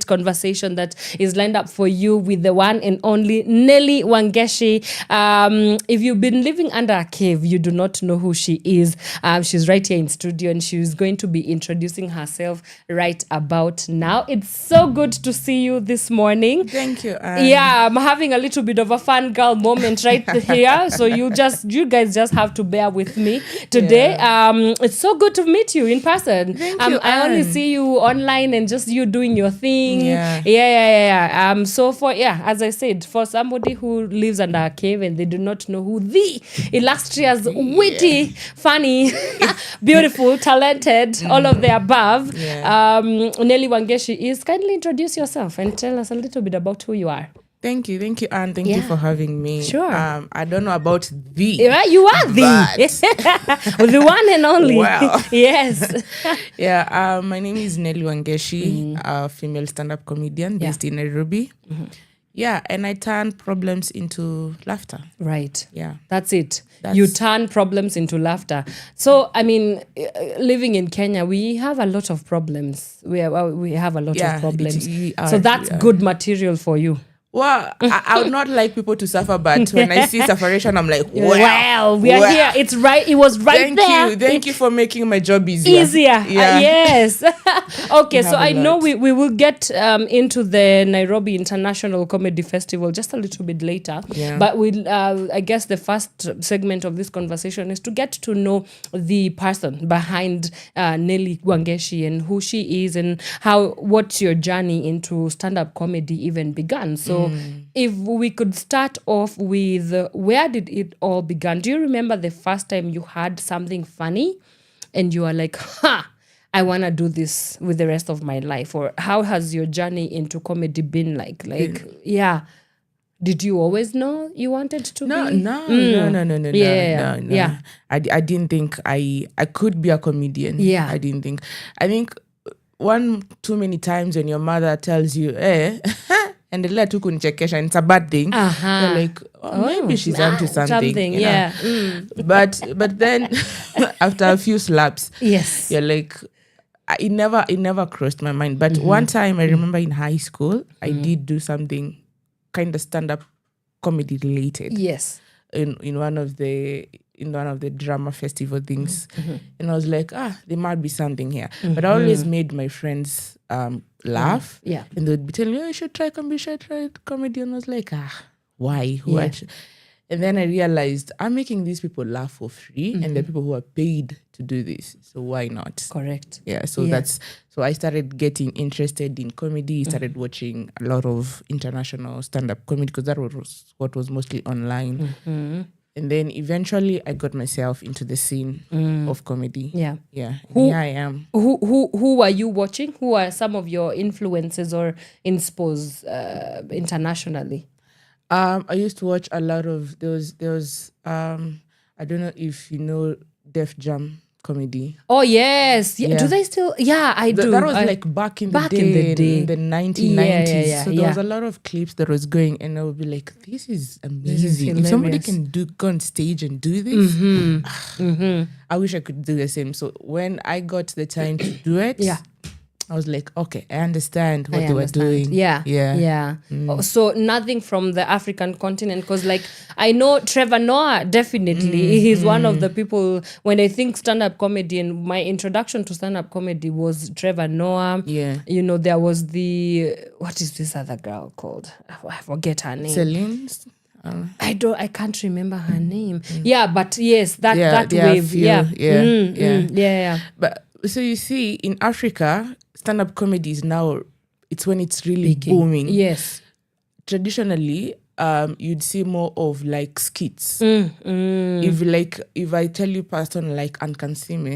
S4: conversation that is lined up for you with the one and only Nelly Wangechi. If you've been living under a cave, you do not know who she is. She's right here in studio, and she's going to be introducing herself right about now. It's so good to see you this morning.
S11: Thank you.
S4: Yeah, I'm having a little bit of a fun girl moment right here. So you guys just have to bear with me today. Yeah. It's so good to meet you in person.
S11: Thank you,
S4: I only see you online and just you doing your thing. Yeah. So as I said, for somebody who lives under a cave and they do not know who the illustrious, witty, funny, beautiful, talented, all of the above, Nelly Wangechi is, kindly introduce yourself and tell us a little bit about who you are.
S11: Thank you, Anne. Thank you for having me.
S4: Sure.
S11: I don't know about the.
S4: Yeah, you are the one and only.
S11: Wow.
S4: Yes.
S11: My name is Nelly Wangechi, a female stand-up comedian based in Nairobi. Mm-hmm. Yeah, and I turn problems into laughter.
S4: Right.
S11: Yeah.
S4: That's it. You turn problems into laughter. So, I mean, living in Kenya, we have a lot of problems. We have a lot of problems. So that's good material for you.
S11: Well, I would not like people to suffer, but when I see sufferation, I'm like,
S4: wow, we are here. It's right. It was right there.
S11: Thank you for making my job easier.
S4: Yes. Okay, so I know we will get into the Nairobi International Comedy Festival just a little bit later. Yeah. But I guess the first segment of this conversation is to get to know the person behind Nelly Wangechi and who she is and what your journey into stand-up comedy even began. So So if we could start off with where did it all begin? Do you remember the first time you had something funny and you are like, I want to do this with the rest of my life? Or how has your journey into comedy been like? Yeah. Did you always know you wanted to be?
S11: No.
S4: Yeah.
S11: No. I didn't think I could be a comedian.
S4: Yeah.
S11: I didn't think. I think too many times when your mother tells you, and it's a bad thing. You're like, maybe she's onto something.
S4: Yeah.
S11: But then after a few slaps,
S4: yes,
S11: you're like, it never crossed my mind. But one time I remember in high school, I did do something kind of stand-up comedy related.
S4: Yes.
S11: In one of the drama festival things. And I was like, there might be something here. But I always made my friends laugh.
S4: Yeah.
S11: And they'd be telling me, you should try comedy. And I was like, why?
S4: Yeah.
S11: And then I realized I'm making these people laugh for free, and the people who are paid to do this. So why not?
S4: Correct.
S11: Yeah. So I started getting interested in comedy. Started watching a lot of international stand-up comedy because that was what was mostly online. And then eventually I got myself into the scene of comedy.
S4: Yeah.
S11: Yeah. Here I am.
S4: Who are you watching? Who are some of your influences or inspos internationally?
S11: I used to watch a lot of those. I don't know if you know Def Jam comedy.
S4: Oh yes, yeah.
S11: Yeah.
S4: Do they still? Yeah, I do.
S11: That was like back in the day, in the 1990s.
S4: Yeah,
S11: so there was a lot of clips that was going, and I would be like, "This is amazing! If somebody can go on stage and do this, I wish I could do the same." So when I got the time to do it, I was like, okay, I understand what they were doing.
S4: Yeah. Oh, so nothing from the African continent, because like I know Trevor Noah, definitely. He's one of the people, when I think stand-up comedy, and my introduction to stand-up comedy was Trevor Noah.
S11: Yeah.
S4: You know, there was what is this other girl called? I forget her name.
S11: Celine?
S4: I can't remember her name. Yeah, but yes, that wave. Yeah.
S11: But so you see, in Africa, stand-up comedy is now, it's when it's really booming.
S4: Yes.
S11: Traditionally, you'd see more of like skits. If I tell you person like Ankansime,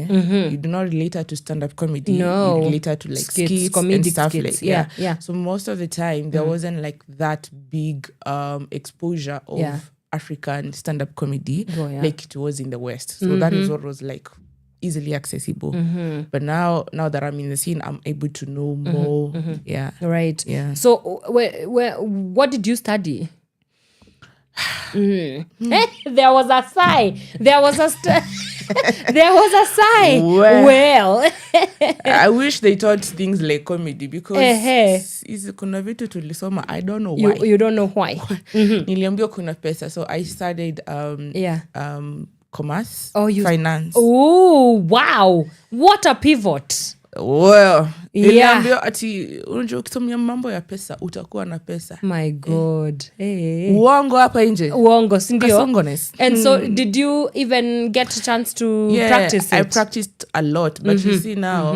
S11: you do not relate her to stand-up comedy.
S4: No.
S11: You relate her to like skits and stuff
S4: skits.
S11: like
S4: Yeah.
S11: So most of the time, there wasn't like that big exposure of African stand-up comedy like it was in the West. So that is what was like easily accessible. But now that I'm in the scene, I'm able to know more. Yeah.
S4: Right.
S11: Yeah.
S4: So what did you study? There was a sigh. There was a sigh. Well.
S11: I wish they taught things like comedy because kuna vitu tulisoma, I don't know why.
S4: You don't know why.
S11: Niliambiwa kuna pesa. So I studied commerce, finance.
S4: Oh, wow. What a pivot.
S11: Well, niliambiwa ati unajua ukisomea mambo ya pesa utakuwa na pesa.
S4: My God.
S11: Uongo hapa nje.
S4: Uongo, sindio?
S11: Kasongones.
S4: And so did you even get a chance to practice it?
S11: I practiced a lot, but you see now,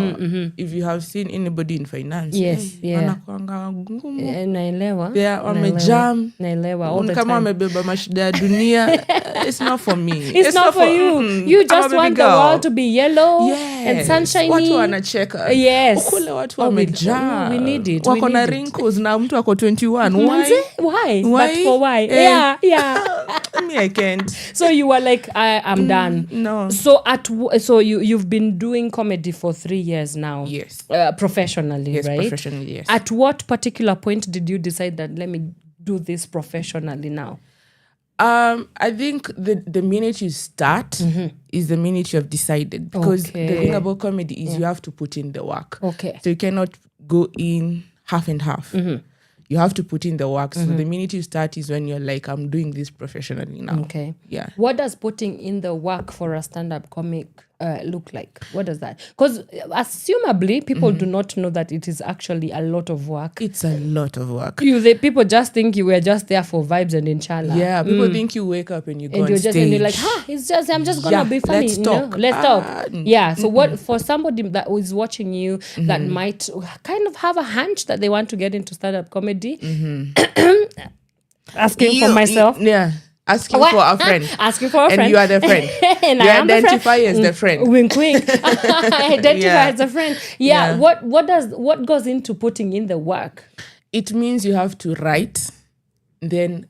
S11: if you have seen anybody in finance, wanakuanga ngumu.
S4: Naelewa.
S11: They are wamejam.
S4: Naelewa all the time.
S11: Kama wamebeba mashida ya dunia, it's not for me.
S4: It's not for you. You just want the world to be yellow and sunshiny.
S11: Watu wanacheka.
S4: Yes.
S11: Ukule watu wamejaa.
S4: We need it.
S11: Wako na wrinkles na mtu ako 21.
S4: Why? But for why? Yeah.
S11: Me, I can't.
S4: So you were like, I'm done.
S11: No.
S4: So you've been doing comedy for 3 years now.
S11: Yes.
S4: Professionally,
S11: yes,
S4: right?
S11: Professionally, yes.
S4: At what particular point did you decide that let me do this professionally now?
S11: I think the minute you start is the minute you have decided. Because the thing about comedy is you have to put in the work.
S4: Okay.
S11: So you cannot go in half and half. You have to put in the work. So the minute you start is when you're like, I'm doing this professionally now.
S4: Okay.
S11: Yeah.
S4: What does putting in the work for a stand-up comic look like? What does that? Because assumably people do not know that it is actually a lot of work.
S11: It's a lot of work.
S4: People just think you were just there for vibes and inshallah.
S11: Yeah, people think you wake up and you go on stage.
S4: And you're like, I'm just gonna be funny.
S11: Let's talk.
S4: Let's talk. Yeah. So what for somebody that is watching you that might kind of have a hunch that they want to get into stand-up comedy, asking for myself.
S11: Asking for a friend.
S4: Asking for a friend.
S11: And you are the friend.
S4: And
S11: you identify as the friend.
S4: Wink, wink. Identify as a friend. Yeah. What goes into putting in the work?
S11: It means you have to write, then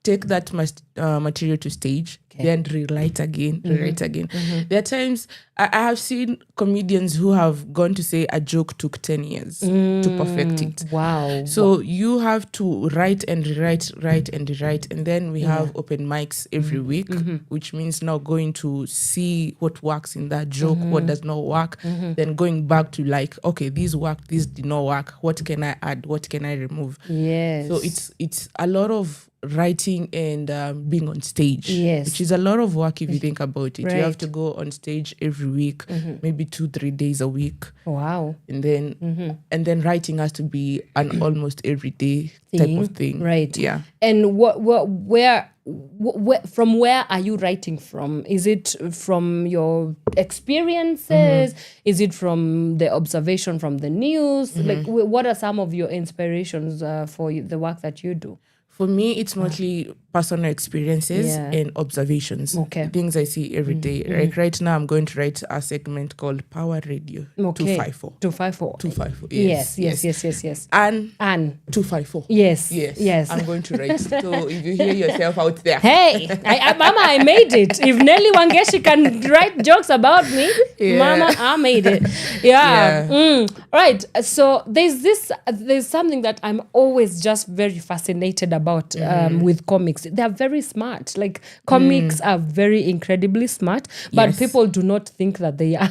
S11: take that material to stage, then rewrite again. There are times I have seen comedians who have gone to say a joke took 10 years to perfect it.
S4: Wow.
S11: So you have to write and rewrite, and then we have open mics every week, which means now going to see what works in that joke, what does not work, then going back to like, okay, this worked, this did not work. What can I add? What can I remove?
S4: Yes.
S11: So it's a lot of writing and being on stage, which is a lot of work if you think about it.
S4: Right.
S11: You have to go on stage every week, maybe 2-3 days a week.
S4: Wow.
S11: And then writing has to be an almost everyday type of thing.
S4: Right.
S11: Yeah.
S4: And where from where are you writing from? Is it from your experiences? Is it from the observation from the news? Like, what are some of your inspirations for the work that you do?
S11: For me, it's mostly personal experiences and observations.
S4: Okay.
S11: Things I see every day. Like right now, I'm going to write a segment called Power Radio 254. 254.
S4: Yes.
S11: And 254.
S4: Yes.
S11: I'm going to write. So if you hear yourself out there.
S4: Hey, Mama, I made it. If Nelly Wangechi can write jokes about me, Mama, I made it. Yeah. Right. So there's something that I'm always just very fascinated about with comics. They're very smart. Like, comics are very incredibly smart, but people do not think that they are.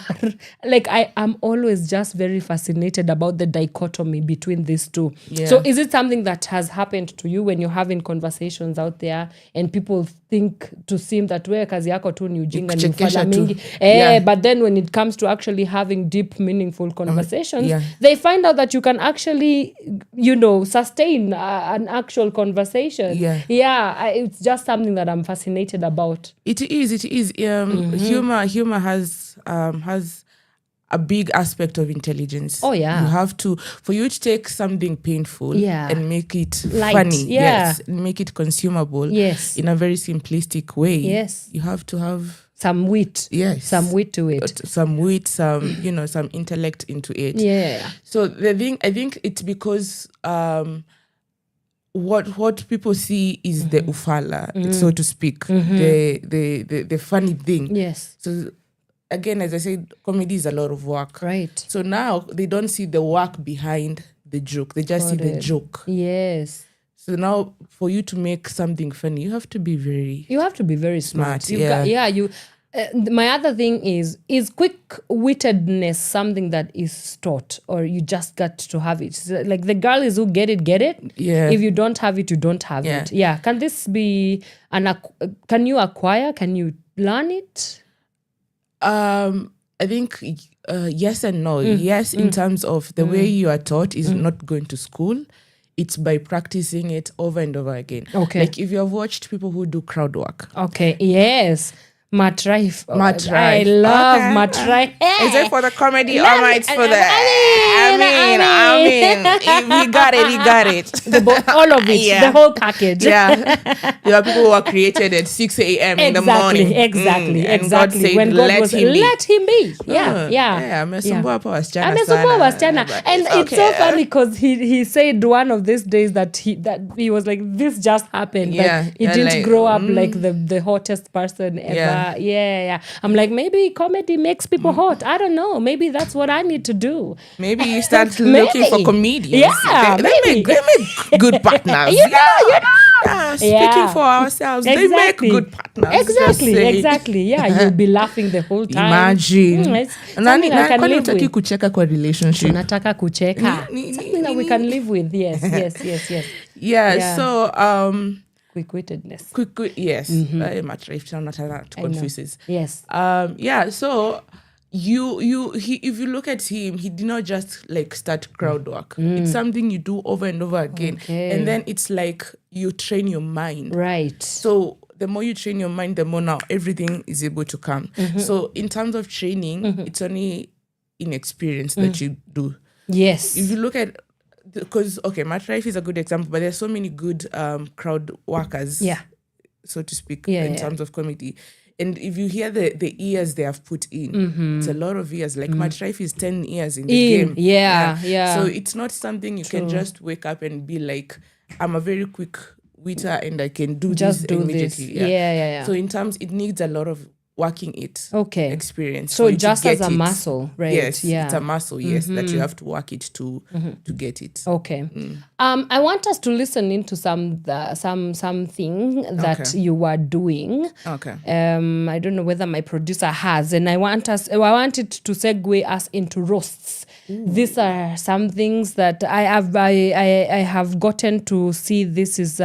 S4: Like, I'm always just very fascinated about the dichotomy between these two. So is it something that has happened to you when you're having conversations out there and people think to seem that we kazi yako tu ni ujinga ni ufala mingi. But then when it comes to actually having deep, meaningful conversations, they find out that you can actually, sustain an actual conversation. It's just something that I'm fascinated about.
S11: It is. Humor has a big aspect of intelligence.
S4: Oh yeah.
S11: You have to, for you to take something painful and make it
S4: light,
S11: funny, make it consumable in a very simplistic way. You have to have
S4: some wit. Some wit to it.
S11: Some wit, some intellect into it.
S4: Yeah.
S11: So I think it's because what people see is the ufala, so to speak, the funny thing.
S4: Yes.
S11: So again, as I said, comedy is a lot of work.
S4: Right.
S11: So now they don't see the work behind the joke. They just see the joke.
S4: Yes.
S11: So now for you to make something funny, you have to be very
S4: smart. My other thing is quick-wittedness something that is taught, or you just got to have it? Like, the girl is who get it.
S11: Yeah.
S4: If you don't have it, you don't have it. Yeah. Can this be can you acquire? Can you learn it?
S11: I think yes and no. Yes, in terms of the way you are taught is not going to school. It's by practicing it over and over again.
S4: Okay.
S11: Like, if you have watched people who do crowd work.
S4: Okay. Yes. Matrife. I love Matrife.
S11: Is it for the comedy or it's for the... I mean, if he got it.
S4: All of it. The whole package.
S11: Yeah. There are people who are created at 6 a.m. in the morning.
S4: Exactly.
S11: And God said,
S4: when God was, let him be.
S11: Amesumbua hapa wasichana.
S4: And it's so funny because he said one of these days that he was like, this just happened. That he didn't grow up like the hottest person ever. Yeah. I'm like, maybe comedy makes people hot. I don't know. Maybe that's what I need to do.
S11: Maybe you start looking for comedians.
S4: Yeah,
S11: they make good partners. Speaking for ourselves, they make good partners.
S4: Exactly. Yeah, you'll be laughing the whole time.
S11: Imagine.
S4: Something I can live with.
S11: Kucheka kwa relationship.
S4: Tunataka kucheka. Something that we can live with. Yes.
S11: Yeah. So
S4: quick-wittedness.
S11: Yes. Much if not to confuses.
S4: Yes.
S11: So if you look at him, he did not just like start crowd work. It's something you do over and over again. And then it's like you train your mind.
S4: Right.
S11: So the more you train your mind, the more now everything is able to come. So in terms of training, it's only inexperience that you do.
S4: Yes.
S11: If you look at, because, okay, Matrife is a good example, but there's so many good crowd workers, so to speak, in terms of comedy. And if you hear the years they have put in, it's a lot of years. Like Matrife is 10 years in the game.
S4: Yeah.
S11: So it's not something you can just wake up and be like, I'm a very quick witter and I can do this immediately.
S4: Yeah.
S11: So in terms, it needs a lot of working it experience.
S4: So just as a muscle, right?
S11: Yes, it's a muscle, that you have to work it to get it.
S4: Okay. I want us to listen into something that you are doing.
S11: Okay.
S4: I don't know whether my producer has, and I want it to segue us into roasts. These are some things that I have gotten to see. This is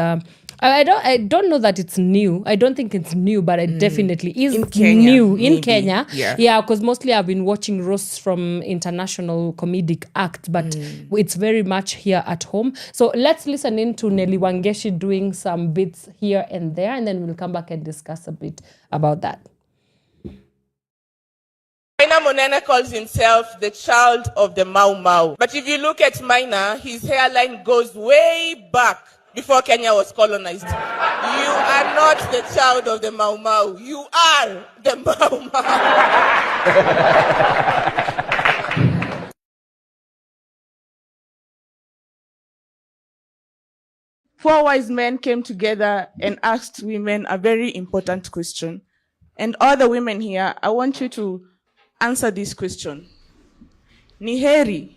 S4: I don't know that it's new. I don't think it's new, but it definitely is
S11: in Kenya,
S4: new
S11: maybe.
S4: in Kenya.
S11: Yeah,
S4: because mostly I've been watching roasts from international comedic acts, but it's very much here at home. So let's listen into Nelly Wangechi doing some bits here and there, and then we'll come back and discuss a bit about that.
S12: Maina Monene calls himself the child of the Mau Mau. But if you look at Maina, his hairline goes way back before Kenya was colonized. You are not the child of the Mau Mau. You are the Mau Mau. Four wise men came together and asked women a very important question. And all the women here, I want you to answer this question. Ni heri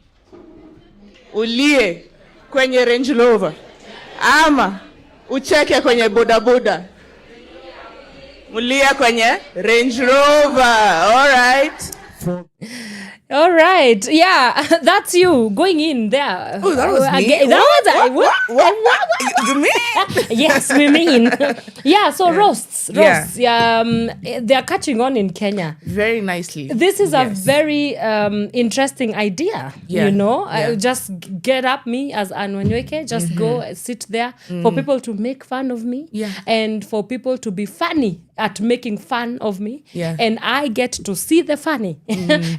S12: ulie kwenye Range Rover ama ucheke kwenye bodaboda? Mulia kwenye Range Rover. All right.
S4: All right. Yeah, that's you going in there.
S11: Oh, that was me?
S4: What?
S11: You mean?
S4: Yes, we mean. Yeah, so roasts. They're catching on in Kenya.
S11: Very nicely.
S4: This is a very interesting idea, you know. Just get up, me as Wanyoike, just go sit there for people to make fun of me and for people to be funny at making fun of me. And I get to see the funny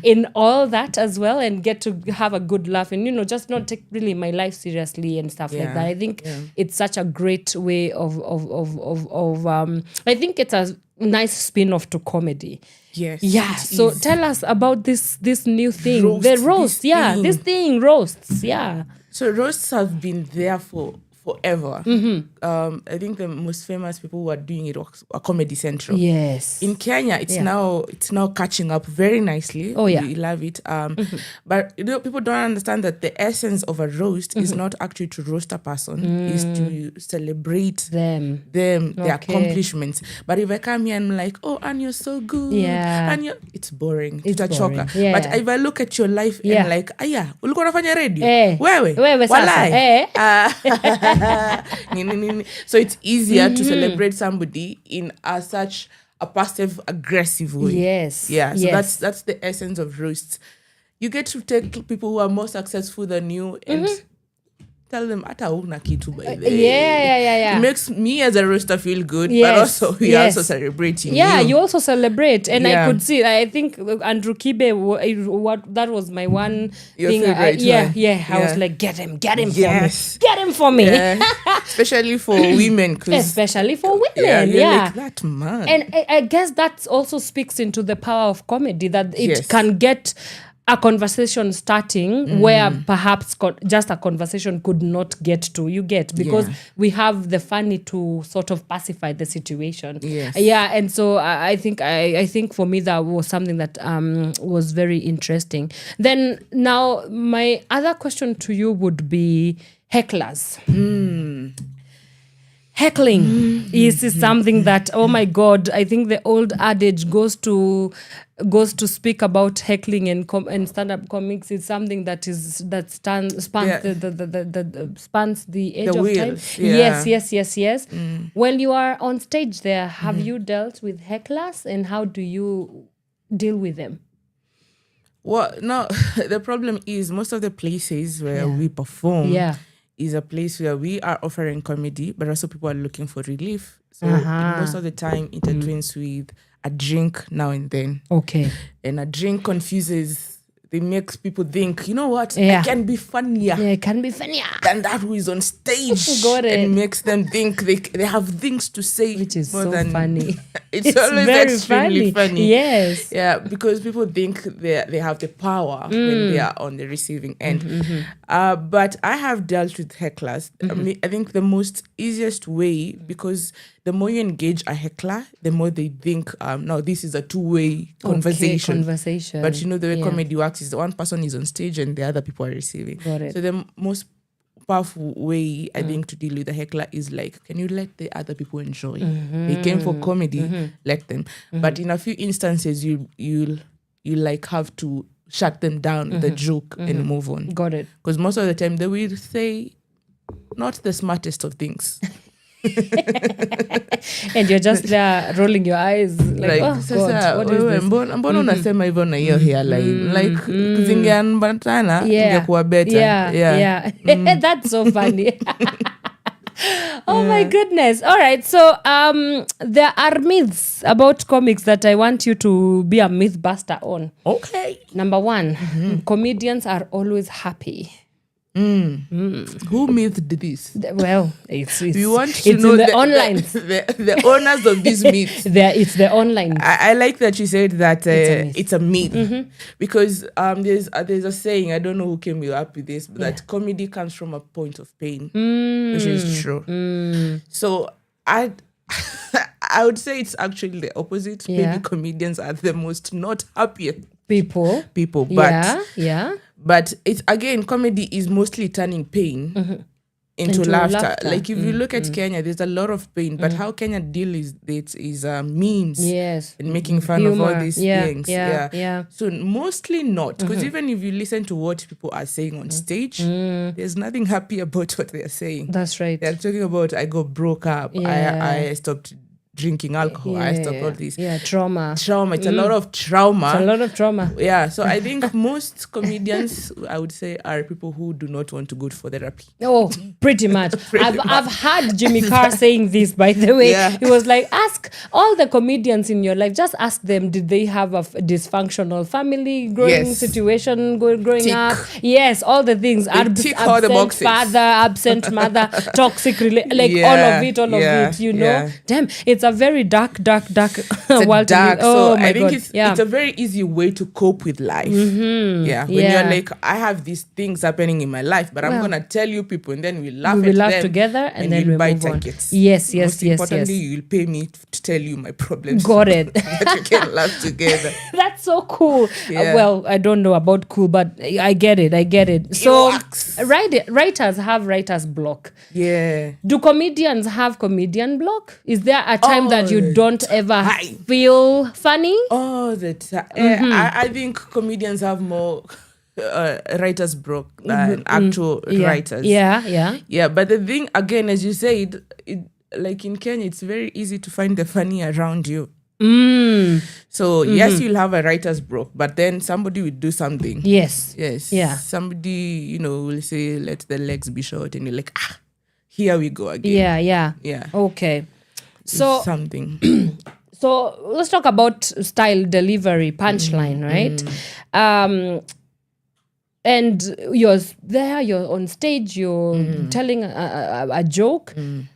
S4: in all that as well and get to have a good laugh and, you know, just not take really my life seriously and stuff like that. I think it's such a great way of I think it's a nice spin-off to comedy.
S11: Yes.
S4: Yeah. So tell us about this new thing. The roast. This thing roasts. Yeah.
S11: So roasts have been there for forever. I think the most famous people who are doing it are Comedy Central.
S4: Yes.
S11: In Kenya, it's now catching up very nicely.
S4: Oh yeah,
S11: we love it. But you know, people don't understand that the essence of a roast is not actually to roast a person, is to celebrate
S4: them,
S11: their accomplishments. But if I come here and I'm like, oh, and you're so good, and it's boring. It's a choker.
S4: Yeah.
S11: But if I look at your life and like, ulikuwa unafanya radio, wewe
S4: walai.
S11: So it's easier to celebrate somebody in such a passive aggressive way.
S4: Yes.
S11: Yeah. So that's the essence of roasts. You get to take people who are more successful than you and tell them ata una kitu by the
S4: Yeah.
S11: It makes me as a roaster feel good, but also we also celebrating you.
S4: You also celebrate. And I could see, I think Andrew Kibe, that was my one
S11: Your
S4: thing.
S11: favorite one.
S4: I was like, get him for me.
S11: Yes.
S4: Get him for me.
S11: Yeah. Especially for women.
S4: Especially for women.
S11: Like that man.
S4: And I guess that also speaks into the power of comedy, that it can get a conversation starting where perhaps just a conversation could not get to. You get, because we have the funny to sort of pacify the situation. And so I think for me that was something that was very interesting. Then now my other question to you would be hecklers. Heckling is something that, oh my God, I think the old adage goes to speak about heckling and stand-up comics is something that spans the age of time. Yes. When you are on stage there, have you dealt with hecklers and how do you deal with them?
S11: Well, no, the problem is most of the places where we perform is a place where we are offering comedy, but also people are looking for relief. So most of the time intertwines with a drink now and then.
S4: Okay.
S11: And a drink confuses. It makes people think, you know what? I can be funnier.
S4: Yeah, it can be funnier
S11: than that who is on stage.
S4: Got it.
S11: And makes them think they have things to say.
S4: Which is
S11: more
S4: so
S11: than
S4: funny.
S11: It's always
S4: very
S11: extremely funny.
S4: Yes.
S11: Yeah, because people think they have the power when they are on the receiving end. But I have dealt with hecklers. I think the most easiest way, because the more you engage a heckler, the more they think, no, this is a two-way conversation. But you know, the way comedy works is one person is on stage and the other people are receiving.
S4: Got it.
S11: So the most powerful way, I think, to deal with a heckler is like, can you let the other people enjoy? They came for comedy, let them. But in a few instances, you like have to shut them down, the joke, and move on.
S4: Got it.
S11: Because most of the time they will say not the smartest of things.
S4: And you're just there rolling your eyes like, oh God, what is this?
S11: Mbona unasema hivyo na hiyo hairline? Like zingeambatana ingekuwa better.
S4: Yeah. That's so funny. Oh my goodness. All right. So there are myths about comics that I want you to be a myth buster on.
S11: Okay.
S4: Number 1, comedians are always happy.
S11: Who mythed this?
S4: Well, it's
S11: we want to know
S4: in the online.
S11: The owners of this myth.
S4: It's the online.
S11: I like that you said that it's a myth. Because there's a saying, I don't know who came up with this, but that comedy comes from a point of pain, which is true. So I would say it's actually the opposite. Maybe comedians are the most not happiest people, but but it's, again, comedy is mostly turning pain into laughter. Like if you look at Kenya, there's a lot of pain, but how Kenya deals with it is memes and making fun of all these things. So mostly not, because even if you listen to what people are saying on stage, there's nothing happy about what they're saying.
S4: That's right.
S11: They're talking about, I got broke up, I stopped drinking alcohol, I stopped all this.
S4: Trauma.
S11: It's a lot of trauma.
S4: It's a lot of trauma.
S11: Yeah, so I think most comedians, I would say, are people who do not want to go for therapy.
S4: Oh, pretty much. I've heard Jimmy Carr saying this, by the way. He was like, ask all the comedians in your life, just ask them, did they have a dysfunctional family growing situation growing up? Yes, all the things. Absent father, absent mother, toxic relationship, all of it, you know. Damn, it's a very dark world.
S11: So I think it's a very easy way to cope with life. When you're like, I have these things happening in my life, but I'm gonna tell you people, and then we laugh
S4: together, and then
S11: we'll
S4: buy
S11: tickets.
S4: Yes.
S11: Most importantly, you'll pay me to tell you my problems.
S4: Got it.
S11: That we can laugh together.
S4: That's so cool. Well, I don't know about cool, but I get it. So writers have writer's block.
S11: Yeah.
S4: Do comedians have comedian block? Is there a time that you don't ever feel funny?
S11: All the time. I think comedians have more writer's block than actual writers. Yeah, but the thing, again, as you said, like in Kenya, it's very easy to find the funny around you. So yes, you'll have a writer's block, but then somebody will do something.
S4: Yes.
S11: Yeah. Somebody, will say, let the legs be short, and you're like, here we go again.
S4: Yeah. Okay. So
S11: something.
S4: So let's talk about style, delivery, punchline, right? And you're there, you're on stage, you're telling a joke.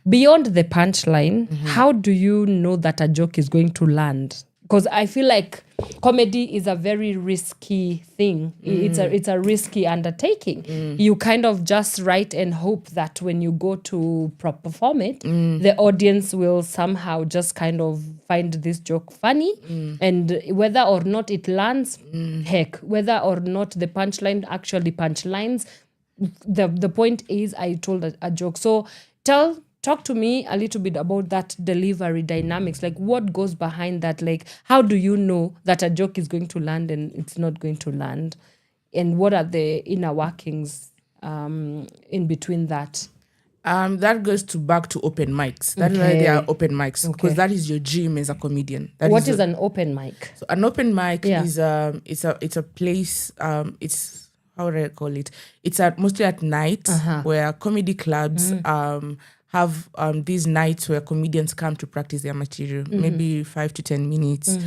S4: Beyond the punchline, how do you know that a joke is going to land? Because I feel like comedy is a very risky thing. It's a risky undertaking. You kind of just write and hope that when you go to perform it, the audience will somehow just kind of find this joke funny. And whether or not it lands, heck, whether or not the punchline actually punchlines, the point is I told a joke. So talk to me a little bit about that delivery dynamics. Like, what goes behind that? Like, how do you know that a joke is going to land and it's not going to land? And what are the inner workings in between that?
S11: That goes back to open mics. That's why there are open mics, because that is your gym as a comedian.
S4: What is an open mic?
S11: So an open mic is it's a place. It's, how would I call it? It's mostly at night where comedy clubs have these nights where comedians come to practice their material, maybe 5 to 10 minutes.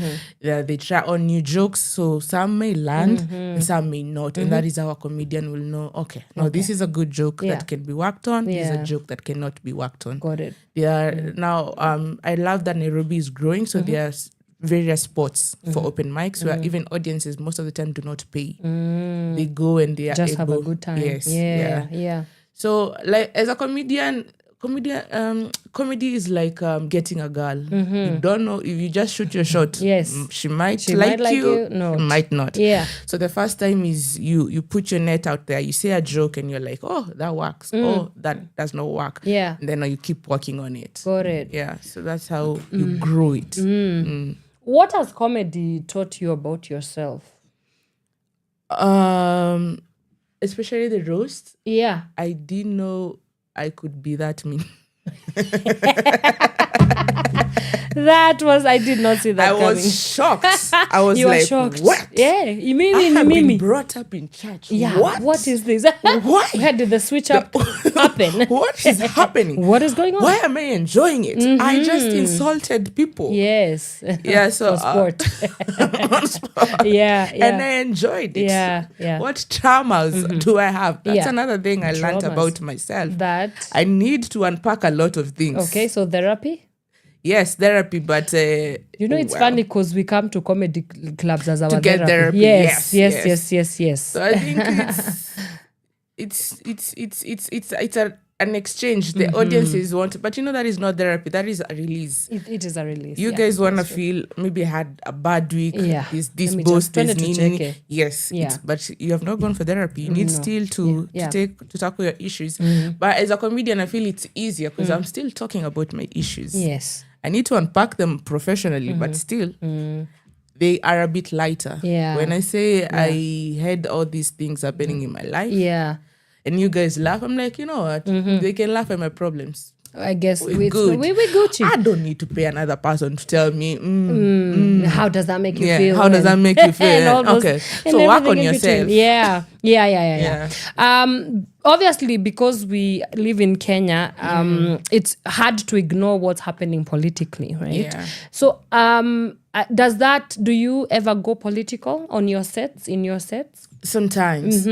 S11: They try on new jokes, so some may land and some may not. And that is how a comedian will know, okay, now this is a good joke that can be worked on. This is a joke that cannot be worked on.
S4: Got it.
S11: Now, I love that Nairobi is growing, so there's various spots for open mics where even audiences most of the time do not pay. They go and they are
S4: just have a good time.
S11: Yes.
S4: Yeah.
S11: So, like, as a comedy is like getting a girl. You don't know, if you just shoot your shot.
S4: Yes,
S11: she might like you. No, she might not.
S4: Yeah.
S11: So the first time is you put your net out there. You say a joke and you're like, oh, that works. Oh, that does not work.
S4: Yeah.
S11: And then you keep working on it.
S4: Got it.
S11: Yeah. So that's how you grow it.
S4: What has comedy taught you about yourself?
S11: Especially the roast.
S4: Yeah.
S11: I didn't know I could be that mean.
S4: I did not see that coming.
S11: I was shocked. I was
S4: you
S11: like,
S4: were shocked.
S11: What?
S4: Yeah, you mean
S11: I have
S4: me.
S11: been brought up in church.
S4: Yeah. What is this?
S11: Why?
S4: Where did the switch up happen?
S11: What is happening?
S4: What is going on?
S11: Why am I enjoying it? I just insulted people.
S4: Yes.
S11: Yeah, so
S4: sport.
S11: sport.
S4: Yeah.
S11: And I enjoyed it.
S4: Yeah.
S11: What traumas do I have? That's another thing I learned
S4: Traumas.
S11: about myself.
S4: That
S11: I need to unpack a lot of things.
S4: Okay, so therapy?
S11: Yes, therapy, but
S4: it's funny because we come to comedy clubs as our
S11: to get therapy.
S4: Yes.
S11: So I think it's an exchange. The audiences want, but that is not therapy. That is a release.
S4: It is a release.
S11: You guys want to feel maybe had a bad week.
S4: Yeah.
S11: This boss, this nini. Yes.
S4: Yeah.
S11: But you have not gone for therapy. You need still to tackle your issues. But as a comedian, I feel it's easier because I'm still talking about my issues.
S4: Yes.
S11: I need to unpack them professionally, but still, they are a bit lighter.
S4: Yeah.
S11: When I say I had all these things happening in my life, and you guys laugh, I'm like, you know what? They can laugh at my problems.
S4: I guess
S11: we're good.
S4: We're Gucci.
S11: I don't need to pay another person to tell me.
S4: How does that make you feel?
S11: How does that make you feel? Okay, so work on yourself.
S4: Yeah. Obviously, because we live in Kenya, it's hard to ignore what's happening politically, right?
S11: Yeah.
S4: So, do you ever go political in your sets?
S11: Sometimes,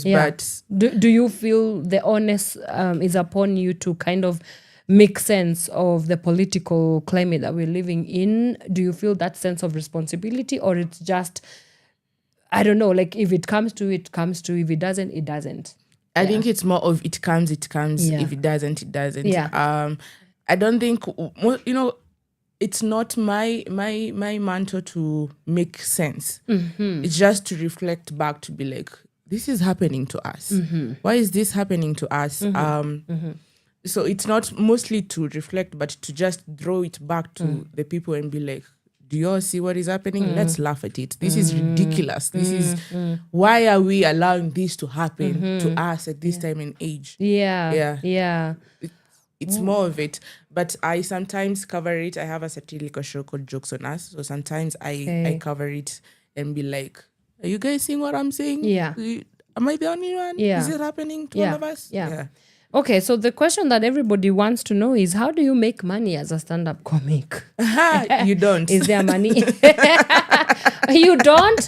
S11: but
S4: do you feel the onus is upon you to kind of make sense of the political climate that we're living in? Do you feel that sense of responsibility, or it's just, I don't know, like if it comes to, it comes to, if it doesn't, it doesn't?
S11: I think it's more of it comes.
S4: Yeah.
S11: If it doesn't, it doesn't.
S4: Yeah.
S11: I don't think, it's not my mantra to make sense. It's just to reflect back, to be like, this is happening to us. Why is this happening to us? So it's not mostly to reflect, but to just throw it back to the people and be like, do you all see what is happening? Let's laugh at it. This is ridiculous. This is, why are we allowing this to happen to us at this time and age?
S4: Yeah.
S11: It's more of it. But I sometimes cover it. I have a satirical show called Jokes on Us. So sometimes I cover it and be like, are you guys seeing what I'm saying?
S4: Yeah.
S11: Am I the only one?
S4: Yeah.
S11: Is it happening to all of us?
S4: Yeah. Okay, so the question that everybody wants to know is, how do you make money as a stand-up comic?
S11: You don't.
S4: Is there money? You don't?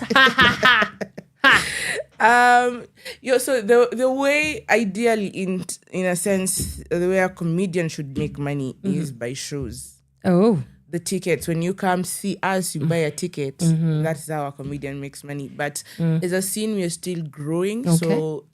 S11: So the way, ideally, in a sense, the way a comedian should make money is by shows.
S4: Oh.
S11: The tickets, when you come see us, you buy a ticket. That's how a comedian makes money. But as a scene, we're still growing.
S4: Okay.
S11: So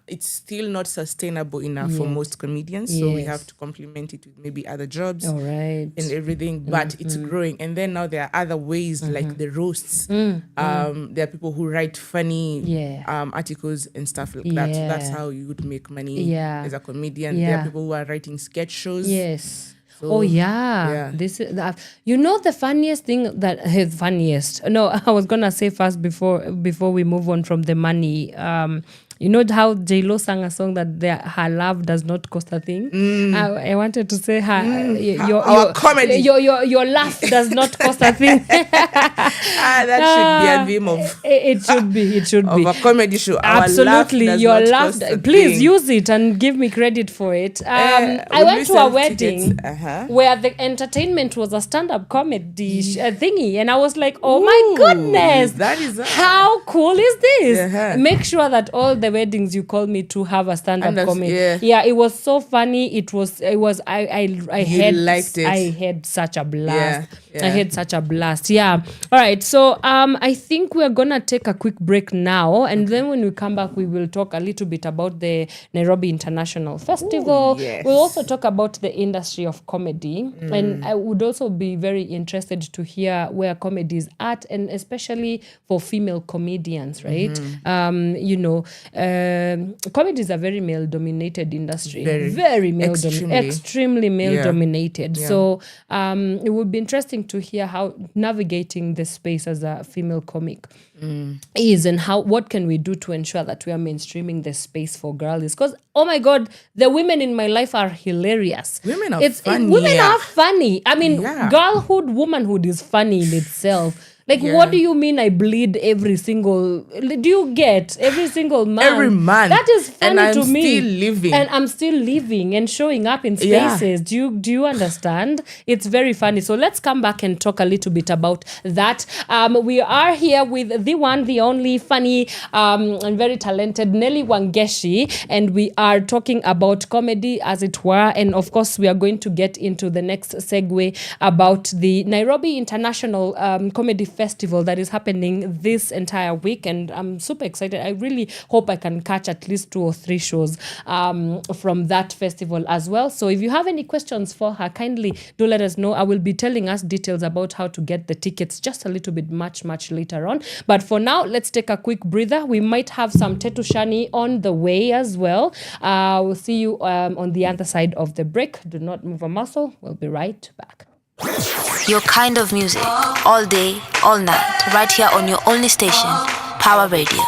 S11: it's still not sustainable enough for most comedians. So we have to complement it with maybe other jobs.
S4: All right.
S11: And everything. But it's growing. And then now there are other ways like the roasts. There are people who write funny articles and stuff like that. So that's how you would make money as a comedian. There are people who are writing sketch shows.
S4: Yes.
S11: So,
S4: This is the funniest thing funniest. No, I was gonna say first before we move on from the money You know how J-Lo sang a song that her love does not cost a thing? I wanted to say your
S11: comedy.
S4: Your laugh does not cost a thing.
S11: That should be a theme of...
S4: It should be.
S11: Of a comedy show.
S4: Absolutely. Your laugh. Please use it and give me credit for it. I went to a wedding where the entertainment was a stand-up comedy thingy. And I was like, oh my goodness.
S11: That is
S4: how cool is this? Make sure that all the weddings you call me to have a stand-up comedy. Yeah, it was so funny. I had such a blast. I had such a blast. Yeah. All right. So I think we're gonna take a quick break now, and then when we come back, we will talk a little bit about the Nairobi International Festival. We'll also talk about the industry of comedy, and I would also be very interested to hear where comedy is at, and especially for female comedians, right? Comedy is a very male-dominated industry. Very male-dominated. Extremely male-dominated. Yeah. So it would be interesting to hear how navigating the space as a female comic is, and what can we do to ensure that we are mainstreaming the space for girls. Because, oh my God, the women in my life are hilarious.
S11: Women are funny.
S4: Women are funny. I mean, girlhood, womanhood is funny in itself. Like, what do you mean I bleed every single... Do you get every single month?
S11: Every month.
S4: That is funny to me.
S11: And I'm still living.
S4: And I'm still living and showing up in spaces. Do you understand? It's very funny. So let's come back and talk a little bit about that. We are here with the one, the only funny and very talented Nelly Wangechi. And we are talking about comedy, as it were. And of course, we are going to get into the next segue about the Nairobi International Comedy Festival that is happening this entire week, and I'm super excited. I really hope I can catch at least 2 or 3 shows from that festival as well. So if you have any questions for her, kindly do let us know. I will be telling us details about how to get the tickets just a little bit much later on. But for now, let's take a quick breather. We might have some Tetu Shani on the way as well. We'll see you on the other side of the break. Do not move a muscle. We'll be right back.
S2: Your kind of music, all day, all night, right here on your only station, Power Radio.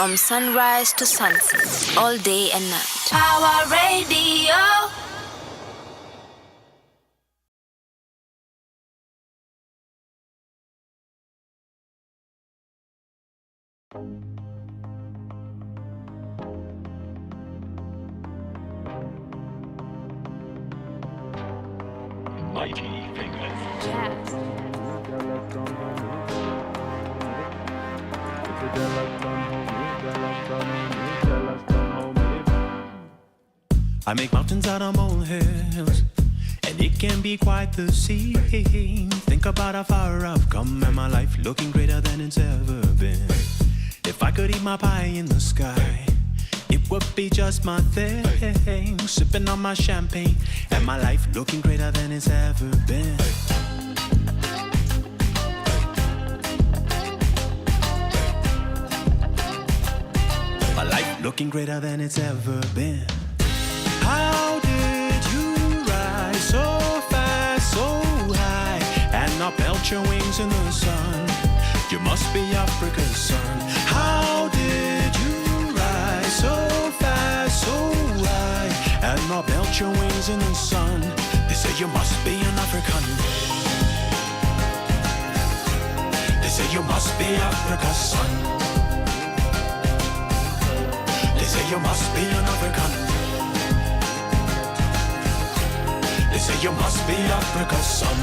S2: From sunrise to sunset, all day and night. Power Radio.
S10: Mighty fingers.
S2: Jazz.
S13: I make mountains out of molehills, and it can be quite the scene. Think about how far I've come and my life looking greater than it's ever been. If I could eat my pie in the sky, it would be just my thing. Sipping on my champagne and my life looking greater than it's ever been. My life looking greater than it's ever been. How did you rise so fast, so high, and not melt your wings in the sun? You must be Africa's son. How did you rise so fast, so high, and not melt your wings in the sun? They say you must be an African. They say you must be Africa's son. They say you must be an African. They say you must be Africa's son.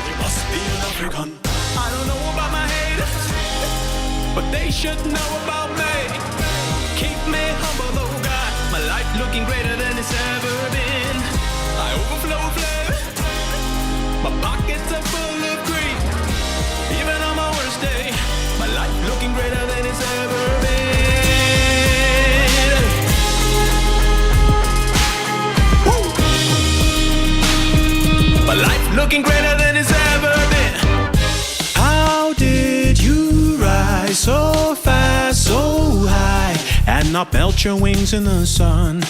S13: You must be an African. I don't know about my haters, but they should know about me. Keep me humble, oh God. My life looking greater than it's ever been. I overflow flavor. My pockets are full of greed. Even on my worst day, my life looking greater than it's ever been. My life looking greater than it's ever been. How did you rise so fast, so high, and not melt your wings in the sun?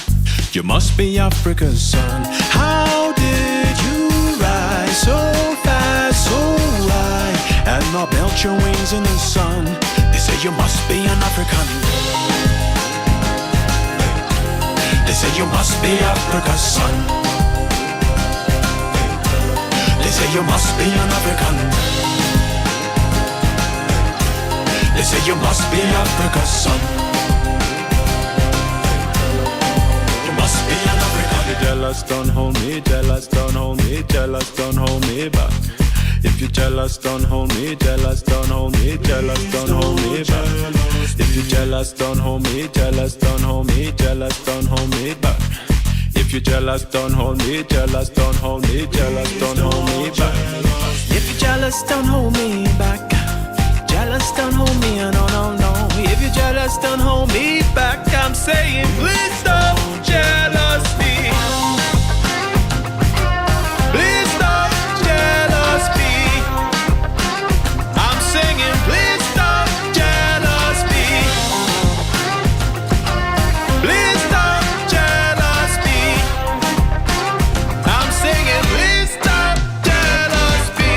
S13: You must be Africa's son. How did you rise so fast, so high, and not melt your wings in the sun? They say you must be an African. They say you must be Africa's son. They say you must be an African. They say you must be Africa's son. You must be an African. You're jealous, don't hold me, jealous, don't hold me, jealous, don't hold me back. If you're jealous, don't hold me, jealous, don't hold me, jealous, don't hold me back. If you're jealous, don't hold me, jealous, don't hold me, jealous, don't hold me back. If you're jealous, don't hold me, jealous, don't hold me, jealous, don't hold me back. If you're jealous, don't hold me back. Jealous, don't hold me, no, no, no. If you're jealous, don't hold me back. I'm saying, please stop jealous me. Please stop jealous me. I'm singing, please stop jealous me. Please stop jealous me. I'm singing, please stop jealous me.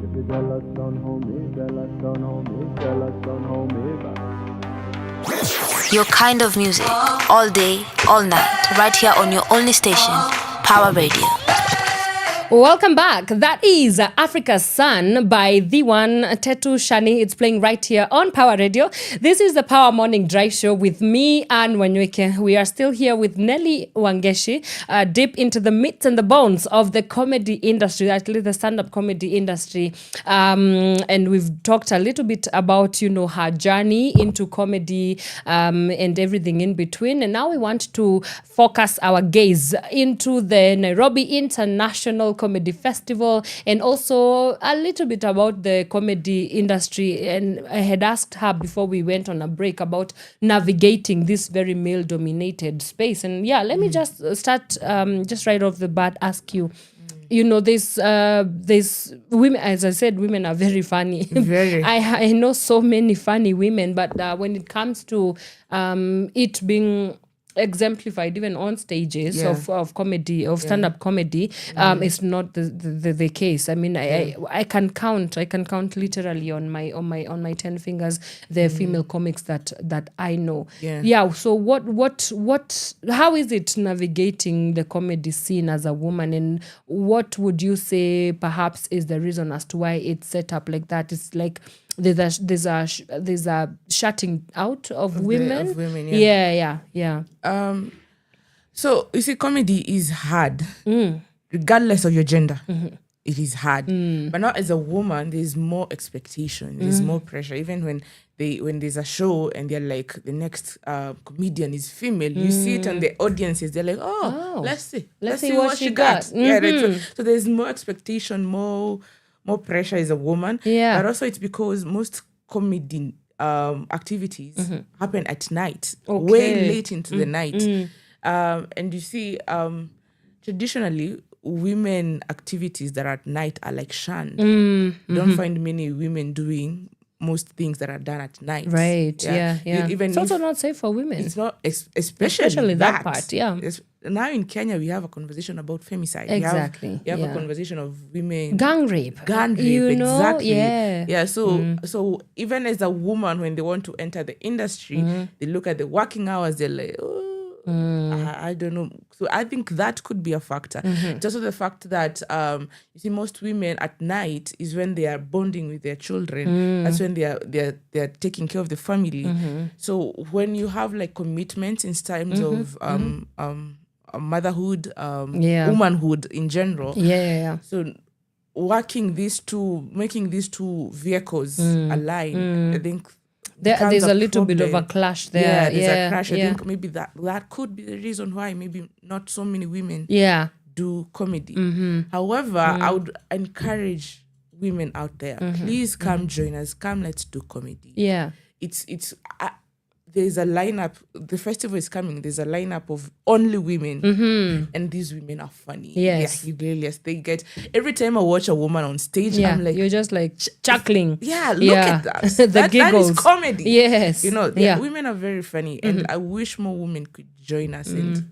S13: If you're jealous, don't hold me, jealous, don't hold me, jealous, don't hold me back.
S2: Your kind of music, all day, all night, right here on your only station, Power Radio.
S4: Welcome back. That is Africa's Son by the one Tetu Shani. It's playing right here on Power Radio. This is the Power Morning Drive Show with me and Wanyoike. We are still here with Nelly Wangechi, deep into the meats and the bones of the comedy industry, actually the stand-up comedy industry. And we've talked a little bit about, her journey into comedy and everything in between. And now we want to focus our gaze into the Nairobi International Comedy Festival and also a little bit about the comedy industry. And I had asked her before we went on a break about navigating this very male-dominated space. And let me just start just right off the bat, ask you, there's women, as I said, women are very funny.
S11: Very.
S4: I know so many funny women, but when it comes to it being exemplified even on stages of comedy, of stand-up comedy, is not the case. I mean, I can count literally on my 10 fingers the female comics that I know. So how is it navigating the comedy scene as a woman, and what would you say perhaps is the reason as to why it's set up like that? It's like there's a shutting out of women.
S11: So you see, comedy is hard, regardless of your gender. It is hard, but now as a woman, there's more expectation, there's more pressure. Even when there's a show and they're like, the next comedian is female, you see it on the audiences. They're like, let's see what she got. So there's more expectation, more pressure as a woman. But also it's because most comedy activities happen at night, way late into the night. And you see, traditionally, women activities that are at night are like shunned. Don't find many women doing most things that are done at night.
S4: Right. Even it's also not safe for women.
S11: It's not, especially that part. Now in Kenya, we have a conversation about femicide.
S4: Exactly.
S11: We have a conversation of women
S4: gang rape.
S11: You know? Exactly. So even as a woman, when they want to enter the industry, they look at the working hours. They're like, I don't know. So I think that could be a factor. It's also the fact that you see, most women at night is when they are bonding with their children. That's when they're taking care of the family. So when you have like commitments in terms of motherhood, womanhood in general. So making these two vehicles align, I think.
S4: There's a little bit of a clash there.
S11: There's a clash. I think maybe that could be the reason why maybe not so many women do comedy. However, I would encourage women out there, please come join us. Come, let's do comedy. It's there's a lineup. The festival is coming. There's a lineup of only women, and these women are funny.
S4: Yes,
S11: hilarious. They get every time I watch a woman on stage, I'm like,
S4: you're just like chuckling.
S11: Look at that.
S4: The giggles.
S11: That is comedy.
S4: Yes,
S11: women are very funny, and I wish more women could join us and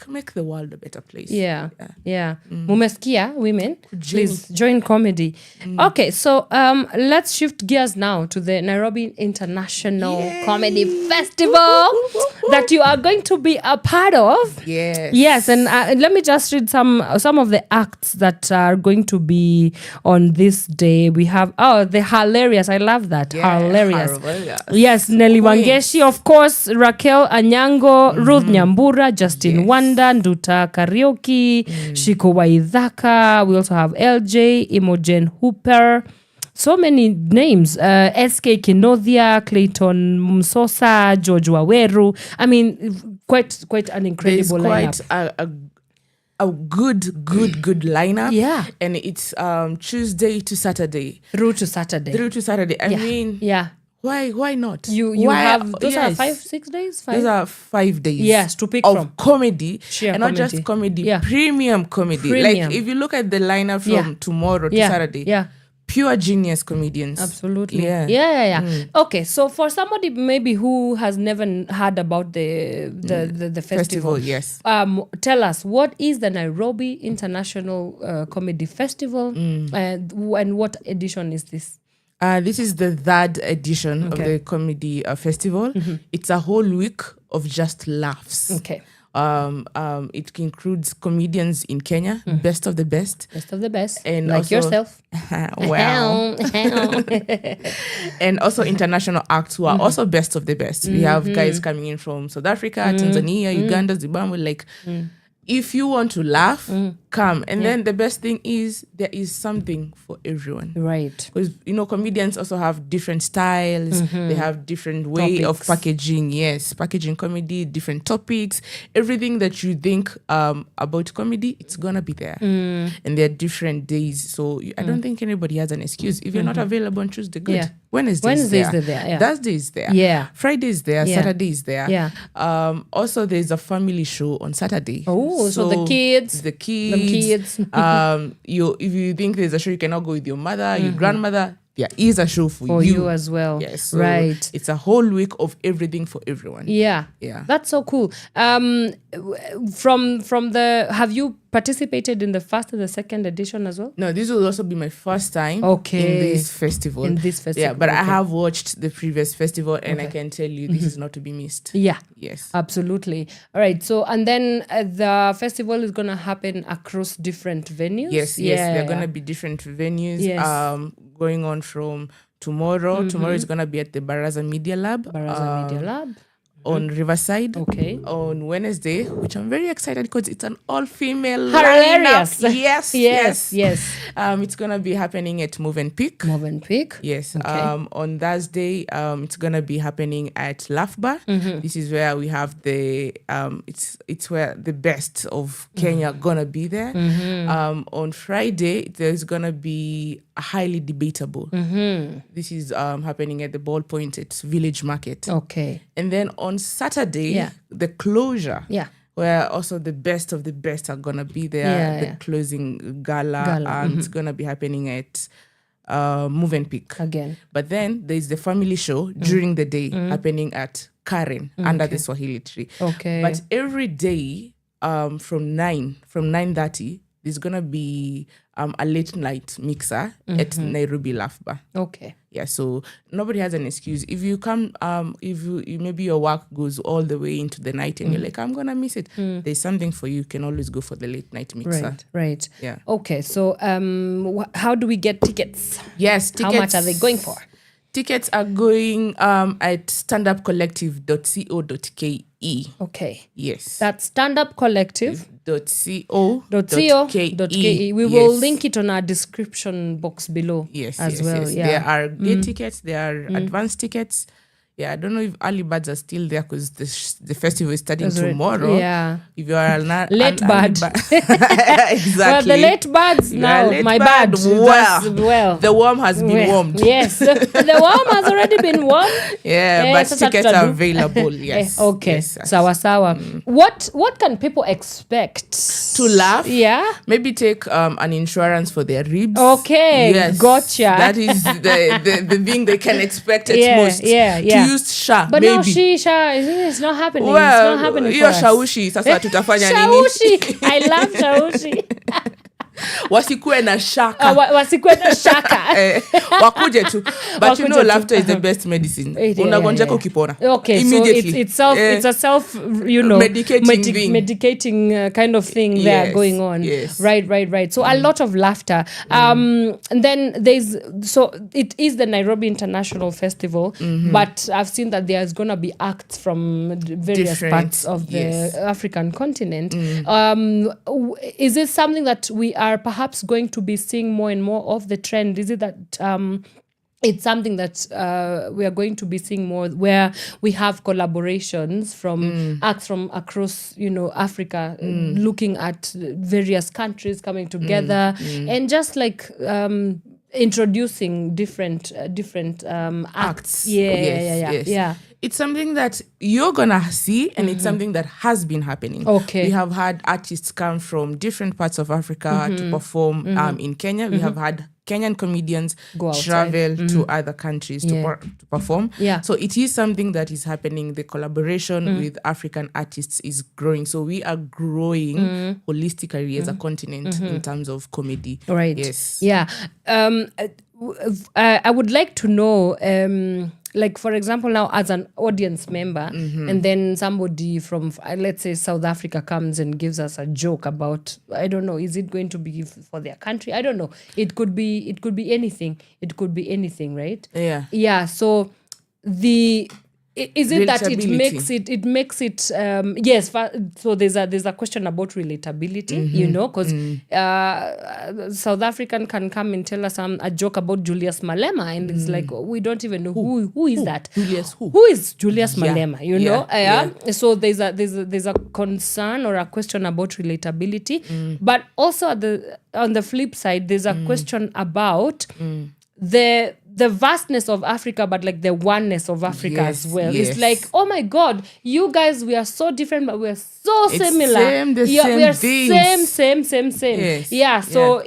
S11: make the world a better place.
S4: Mumesikia, women, please join comedy. Okay, so let's shift gears now to the Nairobi International Comedy Festival that you are going to be a part of. Yes, and let me just read some of the acts that are going to be on this day. We have the hilarious. I love that. Hilarious. Yes, Nelly Wangechi, of course, Raquel Anyango, Ruth Nyambura, Justin Wanda, Nduta Karaoke, Shiko Waithaka. We also have LJ, Imogen Hooper. So many names. SK Kinothia, Clayton Msosa, George Waweru. I mean, quite an incredible lineup.
S11: A good lineup.
S4: Yeah.
S11: And it's Tuesday to Saturday.
S4: Through to Saturday.
S11: I mean, why not?
S4: You have those are 5-6 days?
S11: Those are 5 days.
S4: Yes, to pick
S11: of
S4: from.
S11: Comedy.
S4: Sheer
S11: and
S4: comedy.
S11: Not just comedy, premium comedy. Like if you look at the lineup from tomorrow to Saturday, pure genius comedians.
S4: Absolutely. Okay, so for somebody maybe who has never heard about the festival,
S11: yes.
S4: Tell us, what is the Nairobi International Comedy Festival, and what edition is this?
S11: This is the 3rd edition of the comedy festival. It's a whole week of just laughs.
S4: Okay.
S11: It includes comedians in Kenya, best of the best,
S4: and like also, yourself.
S11: Wow. And also international acts who are also best of the best. We have guys coming in from South Africa, Tanzania, Uganda, Zimbabwe. Like, if you want to laugh, come. And then the best thing is there is something for everyone.
S4: Right.
S11: Because, comedians also have different styles. They have different way of packaging. Yes, packaging comedy, different topics. Everything that you think about comedy, it's going to be there. And there are different days. So I don't think anybody has an excuse. If you're not available on Tuesday, good.
S4: Yeah.
S11: Wednesday is there. Thursday is there.
S4: Yeah.
S11: Friday is there.
S4: Yeah.
S11: Saturday is there.
S4: Yeah.
S11: Also, there's a family show on Saturday.
S4: Oh, so the kids.
S11: If you think there's a show you cannot go with your mother, your grandmother, is a show for
S4: you as well.
S11: Yes, so
S4: right.
S11: It's a whole week of everything for everyone.
S4: Yeah. That's so cool. From the, have you participated in the first and the second edition as well?
S11: No, this will also be my first time in this festival. Yeah, but I have watched the previous festival and I can tell you this is not to be missed.
S4: Yeah.
S11: Yes.
S4: Absolutely. All right. So, and then the festival is going to happen across different venues?
S11: Yes, there are going to be different venues going on from tomorrow. Tomorrow is going to be at the Baraza Media Lab. On Riverside.
S4: Okay.
S11: On Wednesday, which I'm very excited because it's an all-female
S4: hilarious
S11: lineup. Yes.
S4: It's
S11: gonna be happening at Movenpick. Yes.
S4: Okay.
S11: On Thursday, it's gonna be happening at Lafba. This is where we have the it's where the best of Kenya gonna be there. On Friday, there's gonna be a highly debatable. This is happening at the Ballpoint at Village Market.
S4: Okay.
S11: And then on Saturday, the closure, where also the best of the best are gonna be there. The closing gala. And it's gonna be happening at Movenpick
S4: again.
S11: But then there's the family show during the day happening at Karen under the Swahili tree.
S4: Okay.
S11: But every day from 9:30, there's gonna be a late night mixer at Nairobi Lafba.
S4: Okay.
S11: Yeah, so nobody has an excuse. If you come, if you maybe your work goes all the way into the night and you're like, I'm gonna miss it. There's something for you. You can always go for the late night mixer.
S4: Right.
S11: Yeah.
S4: Okay. So, how do we get tickets?
S11: Yes, tickets.
S4: How much are they going for?
S11: Tickets are going at standupcollective.co.ke.
S4: Okay.
S11: Yes.
S4: That's standupcollective.co.ke. We will link it on our description box below.
S11: Yes.
S4: As well.
S11: Yes.
S4: Yeah.
S11: There are day tickets. There are advance tickets. Yeah, I don't know if early birds are still there because the festival is starting tomorrow.
S4: Yeah.
S11: If you are
S4: late bird.
S11: Exactly.
S4: Well, the late birds now, my bad.
S11: Well, the worm has been warmed.
S4: Yes. The worm has already been warmed.
S11: Yeah, but tickets are available. Yes.
S4: Okay.
S11: Yes,
S4: Sawa. What can people expect?
S11: To laugh?
S4: Yeah.
S11: Maybe take an insurance for their ribs.
S4: Okay.
S11: Yes.
S4: Gotcha.
S11: That is the thing they can expect at most.
S4: Yeah.
S11: To use sha,
S4: but
S11: maybe.
S4: Now it's not happening.
S11: Well,
S4: it's not happening for us.
S11: Shaushi sasa tutafanya nini?
S4: Shaushi. I love shaushi.
S11: Wasikue na shaka.
S4: Wasikue na shaka.
S11: Wakuje tu. But you know, laughter is the best medicine. Unagonjeka ukipona.
S4: Okay,
S11: immediately.
S4: So it's a self, medicating kind of thing there going on.
S11: Yes.
S4: Right. So a lot of laughter. And then it is the Nairobi International Festival, but I've seen that there's going to be acts from various parts of the African continent. Is it something that we are perhaps going to be seeing more and more of the trend? Is it that it's something that we are going to be seeing more, where we have collaborations from acts from across, Africa, looking at various countries coming together and just like introducing different acts. Yeah.
S11: It's something that you're gonna see, and it's something that has been happening.
S4: Okay.
S11: We have had artists come from different parts of Africa to perform in Kenya. We have had Kenyan comedians travel to other countries to perform.
S4: Yeah.
S11: So it is something that is happening. The collaboration with African artists is growing. So we are growing holistically as a continent in terms of comedy.
S4: Right.
S11: Yes.
S4: Yeah. I would like to know, like, for example, now as an audience member, and then somebody from, let's say, South Africa comes and gives us a joke about, I don't know, is it going to be for their country? I don't know. It could be anything. It could be anything, right?
S11: Yeah.
S4: Yeah. So is it that it makes it so there's a question about relatability, because South African can come and tell us a joke about Julius Malema, and it's like we don't even know who is that. Who is Julius Malema, so there's a concern or a question about relatability, but also on the flip side there's a question about the the vastness of Africa, but like the oneness of Africa as well.
S11: Yes.
S4: It's like, oh my God, you guys, we are so different, but we are so similar.
S11: Same, the
S4: we
S11: same
S4: are
S11: things.
S4: same.
S11: Yes.
S4: Yeah. So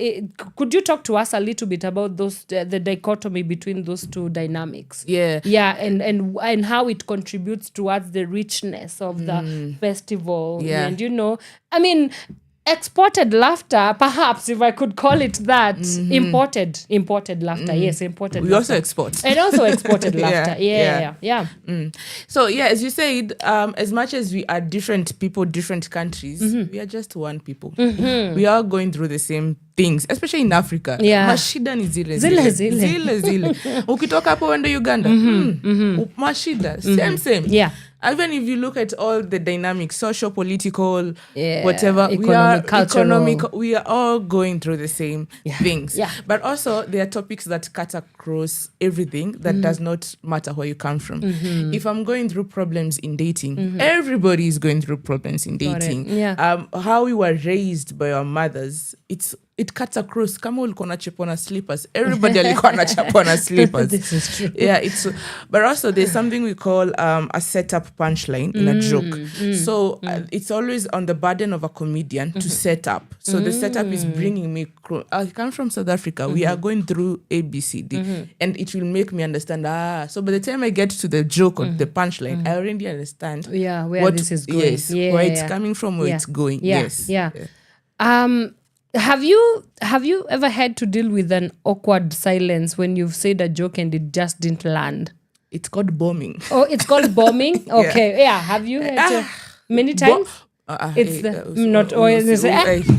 S4: could you talk to us a little bit about those the dichotomy between those two dynamics?
S11: Yeah.
S4: And how it contributes towards the richness of the festival.
S11: Yeah.
S4: And I mean, exported laughter, perhaps, if I could call it that. Imported laughter. Yes, imported
S11: we
S4: laughter.
S11: also export.
S4: And also exported laughter. Yeah.
S11: So as you said, as much as we are different people, different countries, we are just one people. We are going through the same things, especially in Africa. Mashida ni zile. Ukitoka hapo wende Uganda. Mashida, same.
S4: Yeah.
S11: Even if you look at all the dynamics, social, political, whatever, we are all going through the same things.
S4: Yeah.
S11: But also, there are topics that cut across everything that does not matter where you come from. If I'm going through problems in dating, everybody is going through problems in dating. How we were raised by our mothers, it cuts across. Kama ulikuwa unachapwa na slippers, everybody alikuwa anachapwa na slippers.
S4: This is true.
S11: Yeah, but also there's something we call a setup punchline in a joke. So it's always on the burden of a comedian to set up. So the setup is bringing me. I come from South Africa. We are going through ABCD, and it will make me understand. So by the time I get to the joke or the punchline, I already understand.
S4: Where this is going.
S11: Yes, where it's coming from, where it's going. Yes.
S4: Have you ever had to deal with an awkward silence when you've said a joke and it just didn't land?
S11: It's called bombing.
S4: Oh, it's called bombing? Okay. Yeah. Have you had to many times? It's not always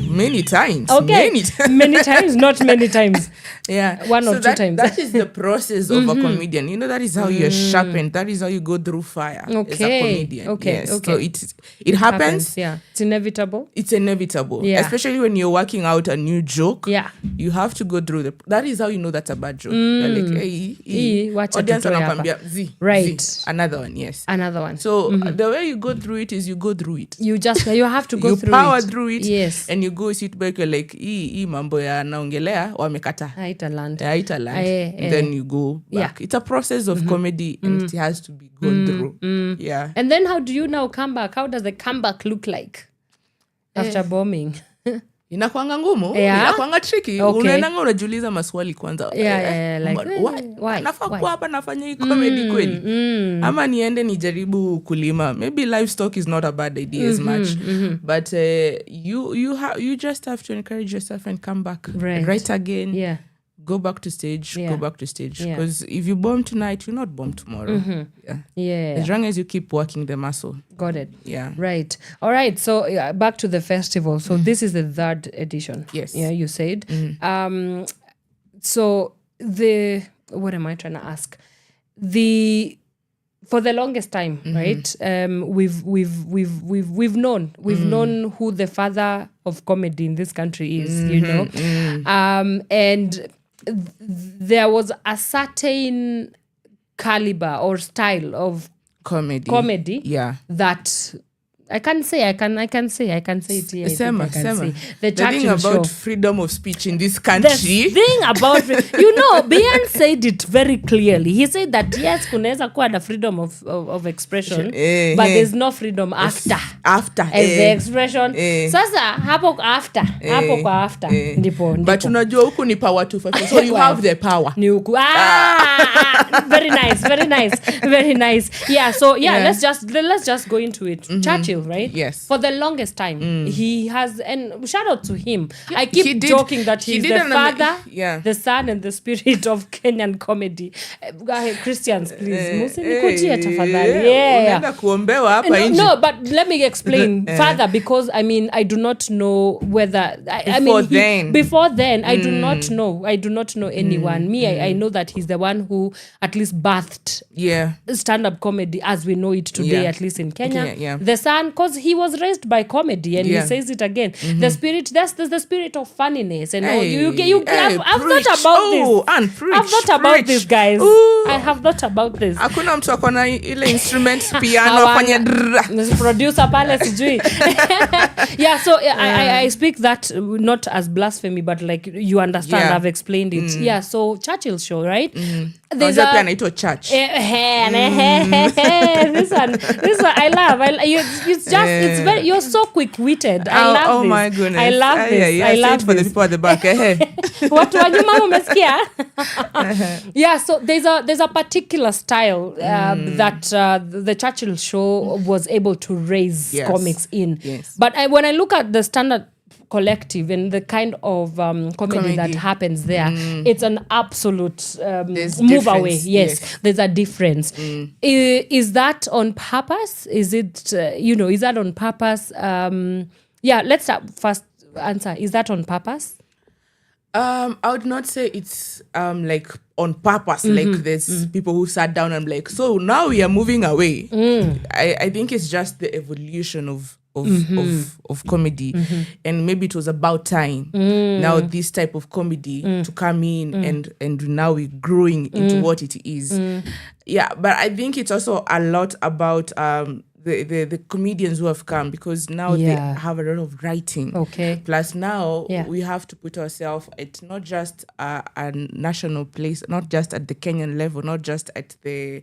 S11: many times.
S4: Okay, many times, not many times.
S11: Yeah,
S4: one or two times.
S11: That is the process of a comedian. That is how you're sharpened. That is how you go through fire as a comedian.
S4: Okay.
S11: So it happens.
S4: Yeah, it's inevitable.
S11: It's inevitable. Yeah. Especially when you're working out a new joke.
S4: Yeah,
S11: you have to go through that is how you know that's a bad joke. You're like, hey, audience anakwambia
S4: right.
S11: Another one. Yes,
S4: another one.
S11: So the way you go through it is you go through it.
S4: You have to go through
S11: power
S4: it.
S11: Through it.
S4: Yes.
S11: And you go sit back, you're like, hii mambo ya naongelea wamekata.
S4: Haitaland.
S11: Then you go back. It's a process of comedy and it has to be gone through. Yeah.
S4: And then how do you now come back? How does the comeback look like after bombing?
S11: Inakuanga ngumu, inakuanga tricky. Unaendanga unajiuliza maswali kwanza.
S4: Like, why?
S11: Nafaa kuwa hapa nafanya hii comedy kweli? Ama niende nijaribu kulima. Maybe livestock is not a bad idea as much. But you just have to encourage yourself and come back. Right again.
S4: Yeah.
S11: Go back to stage. Because if you bomb tonight, you'll not bomb tomorrow. As long as you keep working the muscle.
S4: Got it.
S11: Yeah.
S4: Right. All right. So back to the festival. So this is the 3rd edition.
S11: Yes.
S4: Yeah, you said. So what am I trying to ask? For the longest time, right? We've known who the father of comedy in this country is, and there was a certain caliber or style of comedy that I can say it here. The
S11: thing about
S4: show.
S11: freedom of speech in this country.
S4: The thing about Bian said it very clearly. He said that yes, kunaweza kuwa na freedom of expression, but there's no freedom after the expression. Sasa hapo after ndipo.
S11: But unajua huku ni power 254, so you have the power.
S4: Ni huku. Very nice. Yeah. So let's just go into it. Churchill. Right?
S11: Yes.
S4: For the longest time, he has, and shout out to him. I keep joking that he's the father, the son, and the spirit of Kenyan comedy. Christians, please. Musinikujie tafadhali.
S11: Unaenda kuombewa hapa nje.
S4: No, but let me explain father, because I do not know whether before then I do not know anyone. I know that he's the one who at least birthed stand-up comedy as we know it today, at least in Kenya. The son, because he was raised by comedy, and he says it again. The spirit, that's the spirit of funniness, and I've thought about this. I've thought about this, guys. I have thought about this.
S11: Hakuna mtu akona ile instrument piano afanye
S4: producer pale sijui. So I speak that not as blasphemy, but like you understand. I've explained it. So Churchill show, right? There's
S11: pia anaitwa church.
S4: This one I love. It's just it's very, you're so quick-witted. I love
S11: oh
S4: this.
S11: my goodness.
S4: I love this.
S11: Yeah,
S4: I love
S11: for
S4: this.
S11: the people at the back.
S4: Watu wa nyuma umesikia? Yeah, so there's a particular style that the Churchill show was able to raise comics in.
S11: Yes.
S4: But when I look at the Standard Collective and the kind of comedy that happens there, it's an absolute move away. Yes, there's a difference. Is that on purpose? Is it is that on purpose? Let's start first. Answer, is that on purpose?
S11: I would not say it's like on purpose. Like there's people who sat down and like, so now we are moving away. I think it's just the evolution of comedy, and maybe it was about time now this type of comedy to come in, and now we're growing into what it is. But I think it's also a lot about the comedians who have come, because now they have a lot of writing. Plus now we have to put ourselves at not just a national place, not just at the Kenyan level, not just at the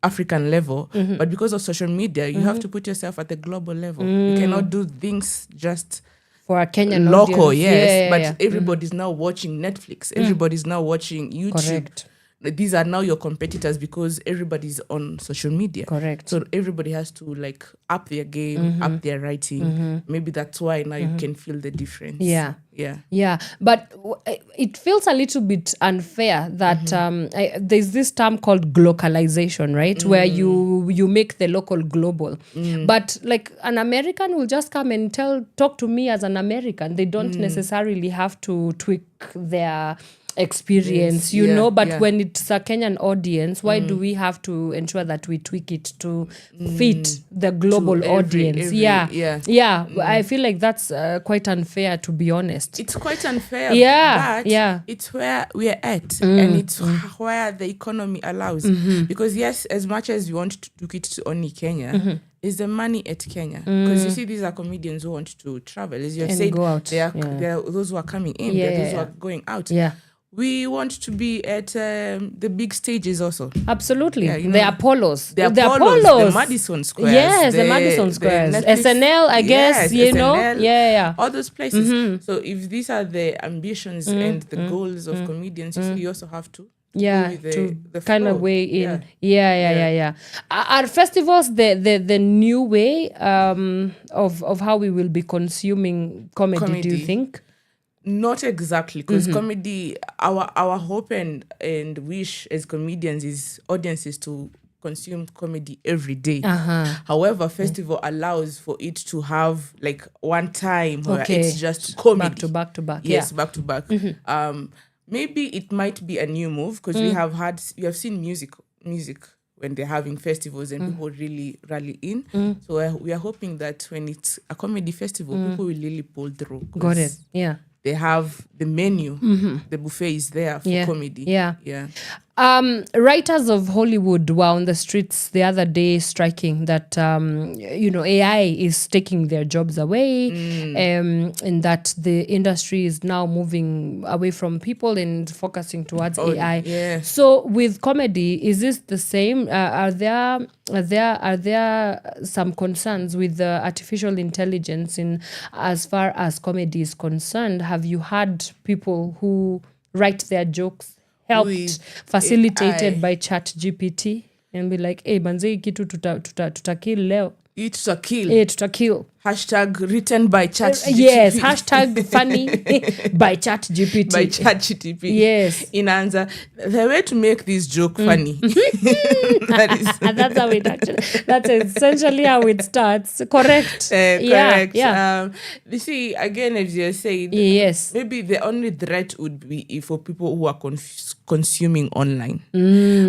S11: African level, but because of social media, you have to put yourself at the global level. You cannot do things just
S4: for a Kenyan
S11: local,
S4: audience.
S11: But everybody's now watching Netflix. Everybody's now watching YouTube.
S4: Correct.
S11: These are now your competitors because everybody's on social media.
S4: Correct.
S11: So everybody has to like up their game, up their writing. Maybe that's why now you can feel the difference.
S4: Yeah. But it feels a little bit unfair that there's this term called glocalization, right? Where you make the local global. But like an American will just come and talk to me as an American. They don't necessarily have to tweak their experience, but when it's a Kenyan audience, why do we have to ensure that we tweak it to fit the global audience? I feel like that's quite unfair, to be honest.
S11: It's quite unfair,
S4: but
S11: it's where we're at, and it's where the economy allows. Because yes, as much as you want to tweak it to only Kenya, is the money at Kenya? Because you see, these are comedians who want to travel. As you said,
S4: go out.
S11: There are those who are coming in, there are those who are going out. We want to be at the big stages also.
S4: Absolutely. The Apollos.
S11: The Apollos. The Madison Squares.
S4: Yes, the Madison Squares. SNL, I guess,
S11: SNL,
S4: Yeah.
S11: All those places. So if these are the ambitions and the goals of comedians, you also have to the
S4: kind of way in. Are festivals the new way of how we will be consuming comedy. Do you think?
S11: Not exactly, because comedy, our hope and wish as comedians is audiences to consume comedy every day. However, festival allows for it to have like one time where it's just comedy.
S4: Back to back.
S11: Yes, back to back. Maybe it might be a new move, because we have seen music when they're having festivals and people really rally in. So we are hoping that when it's a comedy festival, people will really pull through.
S4: Got it. Yeah.
S11: They have the menu, the buffet is there for comedy.
S4: Writers of Hollywood were on the streets the other day striking that AI is taking their jobs away, and that the industry is now moving away from people and focusing towards AI. So with comedy, is this the same? Are there some concerns with the artificial intelligence in as far as comedy is concerned? Have you had people who write their jokes helped facilitated by ChatGPT and be like, hey, manze kitu tutakill leo. Tutakill.
S11: Hashtag written by ChatGPT.
S4: Yes, hashtag funny by ChatGPT.
S11: By ChatGPT.
S4: Yes.
S11: Inaanza, the way to make this joke funny.
S4: That's how it actually, that's essentially how it starts. Correct.
S11: Correct. You see, again, as you said, maybe the only threat would be for people who are consuming online.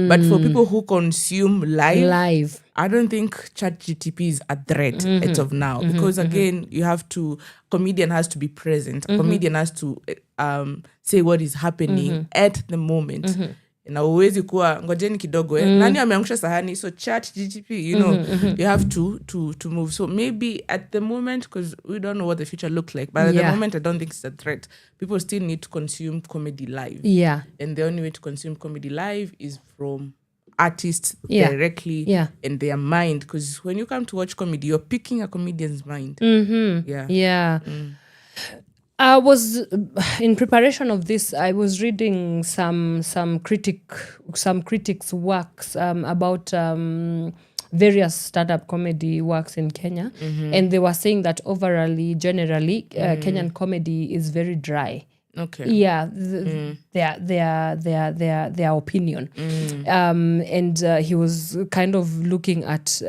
S11: But for people who consume live, I don't think ChatGPT is a threat as of now, because again, comedian has to be present. Comedian has to say what is happening at the moment. na uwezi kuwa ngojeni kidogo nani ameangusha sahani, so chat GTP, you know, you have to move. So maybe at the moment, because we don't know what the future looks like, but at the moment I don't think it's a threat. People still need to consume comedy live, and the only way to consume comedy live is from artists directly in their mind, because when you come to watch comedy, you're picking a comedian's mind.
S4: I was in preparation of this. I was reading some critics' works about various stand-up comedy works in Kenya, and they were saying that overall, generally, Kenyan comedy is very dry.
S11: Okay.
S4: Yeah, their opinion, and he was kind of looking at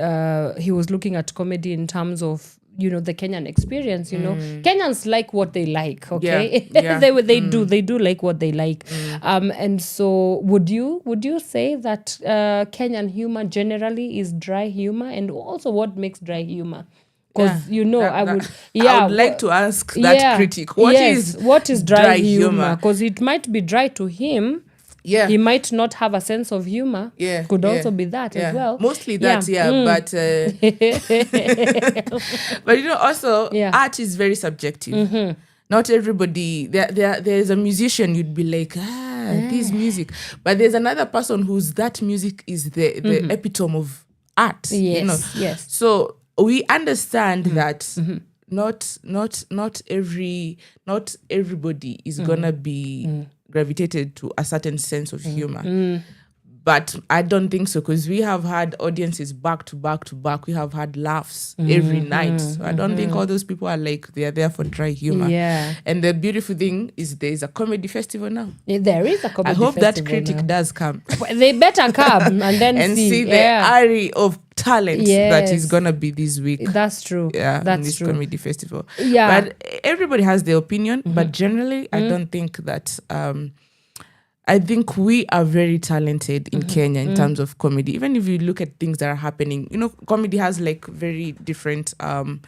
S4: comedy in terms of, you know, the Kenyan experience. You know, Kenyans like what they like. Okay, they do like what they like. And so, would you say that Kenyan humor generally is dry humor, and also what makes dry humor? Because you know, I would
S11: like to ask that critic, what is
S4: dry humor? Because it might be dry to him. Yeah, he might not have a sense of humor. Yeah, could also be that as well.
S11: Mostly that, but you know, also art is very subjective. Not everybody. There's a musician you'd be like, this music, but there's another person whose that music is the epitome of art.
S4: Yes,
S11: you know?
S4: Yes.
S11: So we understand that not everybody is gonna be gravitated to a certain sense of humor. But I don't think so, because we have had audiences back to back to back. We have had laughs every night. So I don't think all those people are like, they are there for dry humor.
S4: Yeah.
S11: And the beautiful thing is there is a comedy festival now.
S4: Yeah, there is a comedy festival.
S11: I hope that critic does come.
S4: They better come and then
S11: and see the array of talent that is going to be this week.
S4: That's true.
S11: Yeah,
S4: that's
S11: in this
S4: true.
S11: comedy festival.
S4: Yeah.
S11: But everybody has their opinion. But generally, I don't think that... I think we are very talented in Kenya in terms of comedy. Even if you look at things that are happening, you know, comedy has like very different, what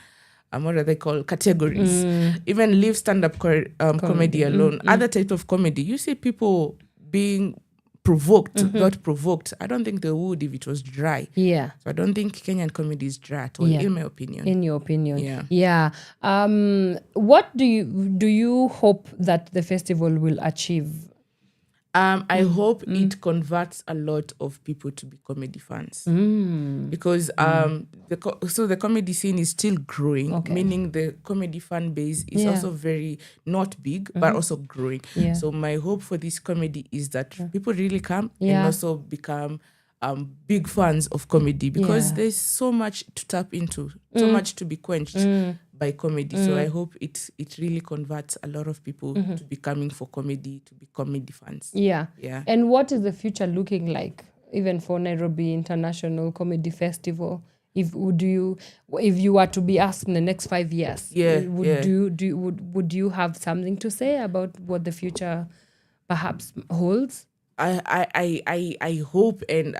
S11: are they called, categories. Even leave stand-up comedy alone. Other types of comedy, you see people being provoked, not provoked. I don't think they would if it was dry.
S4: Yeah.
S11: So I don't think Kenyan comedy is dry at all, in my opinion.
S4: In your opinion.
S11: Yeah.
S4: What do you hope that the festival will achieve?
S11: I hope it converts a lot of people to be comedy fans, because the comedy scene is still growing, meaning the comedy fan base is also very not big, but also growing.
S4: Yeah.
S11: So my hope for this comedy is that people really come and also become big fans of comedy, because there's so much to tap into, so much to be quenched by comedy. So I hope it really converts a lot of people to be coming for comedy, to be comedy fans.
S4: Yeah.
S11: Yeah.
S4: And what is the future looking like, even for Nairobi International Comedy Festival? If you were to be asked in the next 5 years, would you have something to say about what the future perhaps holds?
S11: I hope and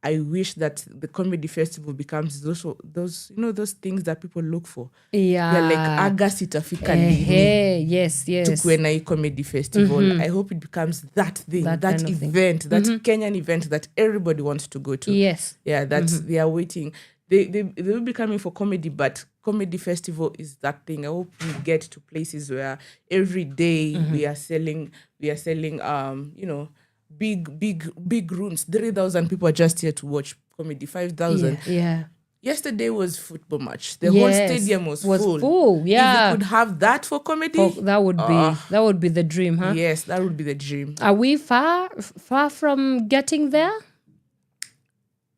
S11: I wish that the comedy festival becomes those things that people look for.
S4: Yeah.
S11: They're like August itafika lini.
S4: Yes.
S11: Tukue na comedy festival. I hope it becomes that thing, that event, that Kenyan event that everybody wants to go to.
S4: Yes.
S11: Yeah, that they are waiting. They will be coming for comedy, but comedy festival is that thing. I hope we get to places where every day we are selling big rooms. 3,000 people are just here to watch comedy. 5,000.
S4: Yeah.
S11: Yesterday was football match. The whole stadium was full.
S4: Yeah.
S11: If we could have that for comedy,
S4: that would be the dream, huh?
S11: Yes, that would be the dream.
S4: Are we far from getting there?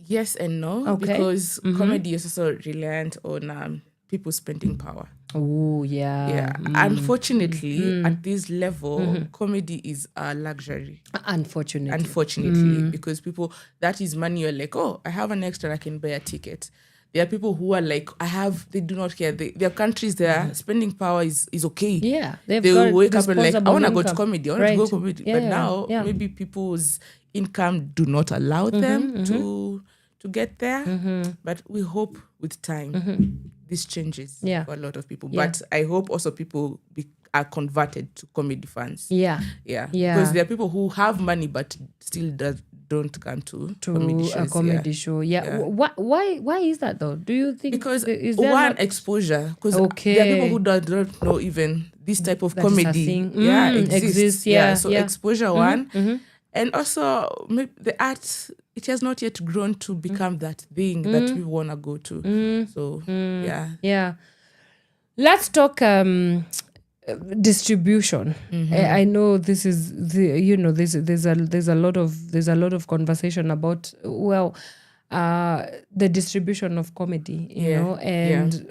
S11: Yes and no, because comedy is also reliant on people spending power.
S4: Oh, yeah.
S11: Yeah. Unfortunately, at this level, comedy is a luxury. Unfortunately, because people, that is money. You're like, oh, I have an extra, I can buy a ticket. There are people who are like, they do not care. There are countries there, spending power is okay.
S4: Yeah.
S11: They will wake up and like, I want to go to comedy. I want to go comedy.
S4: Yeah,
S11: but now, maybe people's income do not allow them to get there. But we hope with time this changes for a lot of people. But I hope also people are converted to comedy fans.
S4: Yeah.
S11: Because there are people who have money but still don't come to comedy shows.
S4: A comedy show. Yeah. Why is that though? Do you think?
S11: Because exposure. Because there are people who don't know even this type of comedy. Exists. So exposure one. And also the art, it has not yet grown to become that thing that we want to go to. So
S4: yeah. Let's talk distribution. I know this is there's a lot of conversation about the distribution of comedy, you know, and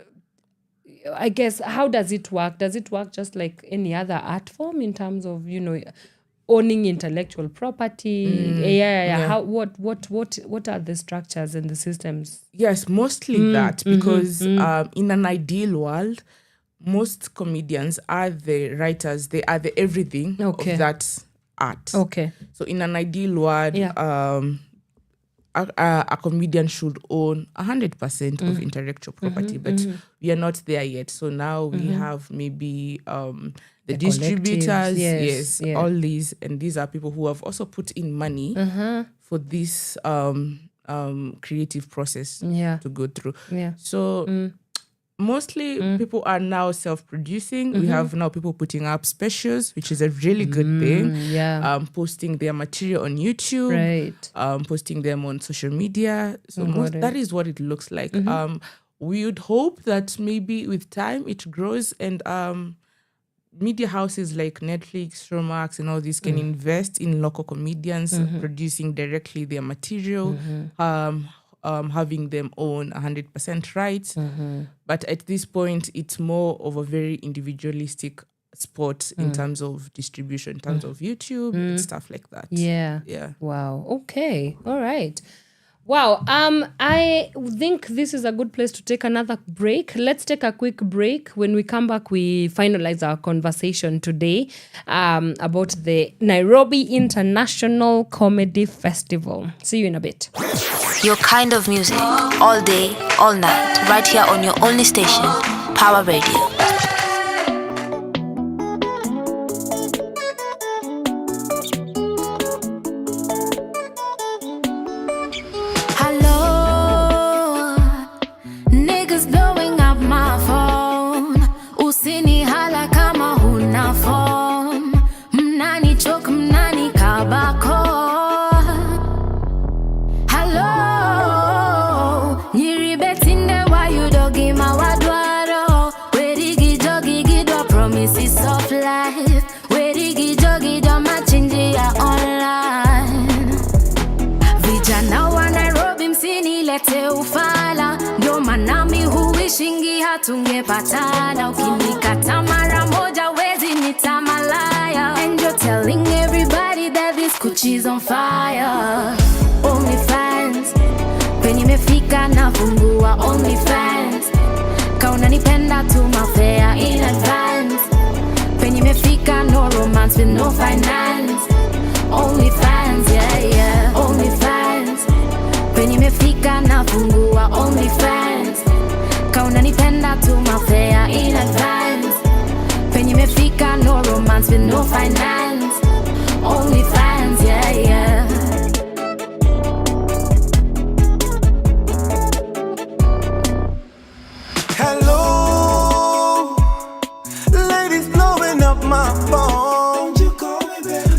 S4: I guess how does it work? Does it work just like any other art form in terms of, you know, owning intellectual property? How what are the structures and the systems?
S11: Yes, mostly that, because in an ideal world, most comedians are the writers, they are the everything of that art. So in an ideal world, a comedian should own 100% of intellectual property, but we are not there yet. So now we have maybe the distributors, all these, and these are people who have also put in money for this creative process to go through. So mostly people are now self-producing. We have now people putting up specials, which is a really good thing. Posting their material on YouTube, posting them on social media. So that is what it looks like. We would hope that maybe with time it grows, and media houses like Netflix, Showmax, and all these can invest in local comedians producing directly their material, having them own 100% rights. But at this point, it's more of a very individualistic sport in terms of distribution, in terms of YouTube and stuff like that.
S4: Yeah. Wow. Okay. All right. Wow. I think this is a good place to take another break. Let's take a quick break. When we come back, we finalize our conversation today about the Nairobi International Comedy Festival. See you in a bit.
S2: Your kind of music, all day, all night, right here on your only station, Power Radio.
S1: Tungepatana ukinikata mara moja wezi nitamalaya. And you're telling everybody that this Gucci's on fire. OnlyFans penye imefika nafungua OnlyFans. Kauna nipenda tuma fare in advance. Penye imefika no romance with no finance. OnlyFans, yeah. OnlyFans penye imefika nafungua OnlyFans. Kauna nipenda tuma fare in advance. Penye imefika no romance with no finance. OnlyFans, yeah.
S14: Hello, ladies blowing up my phone.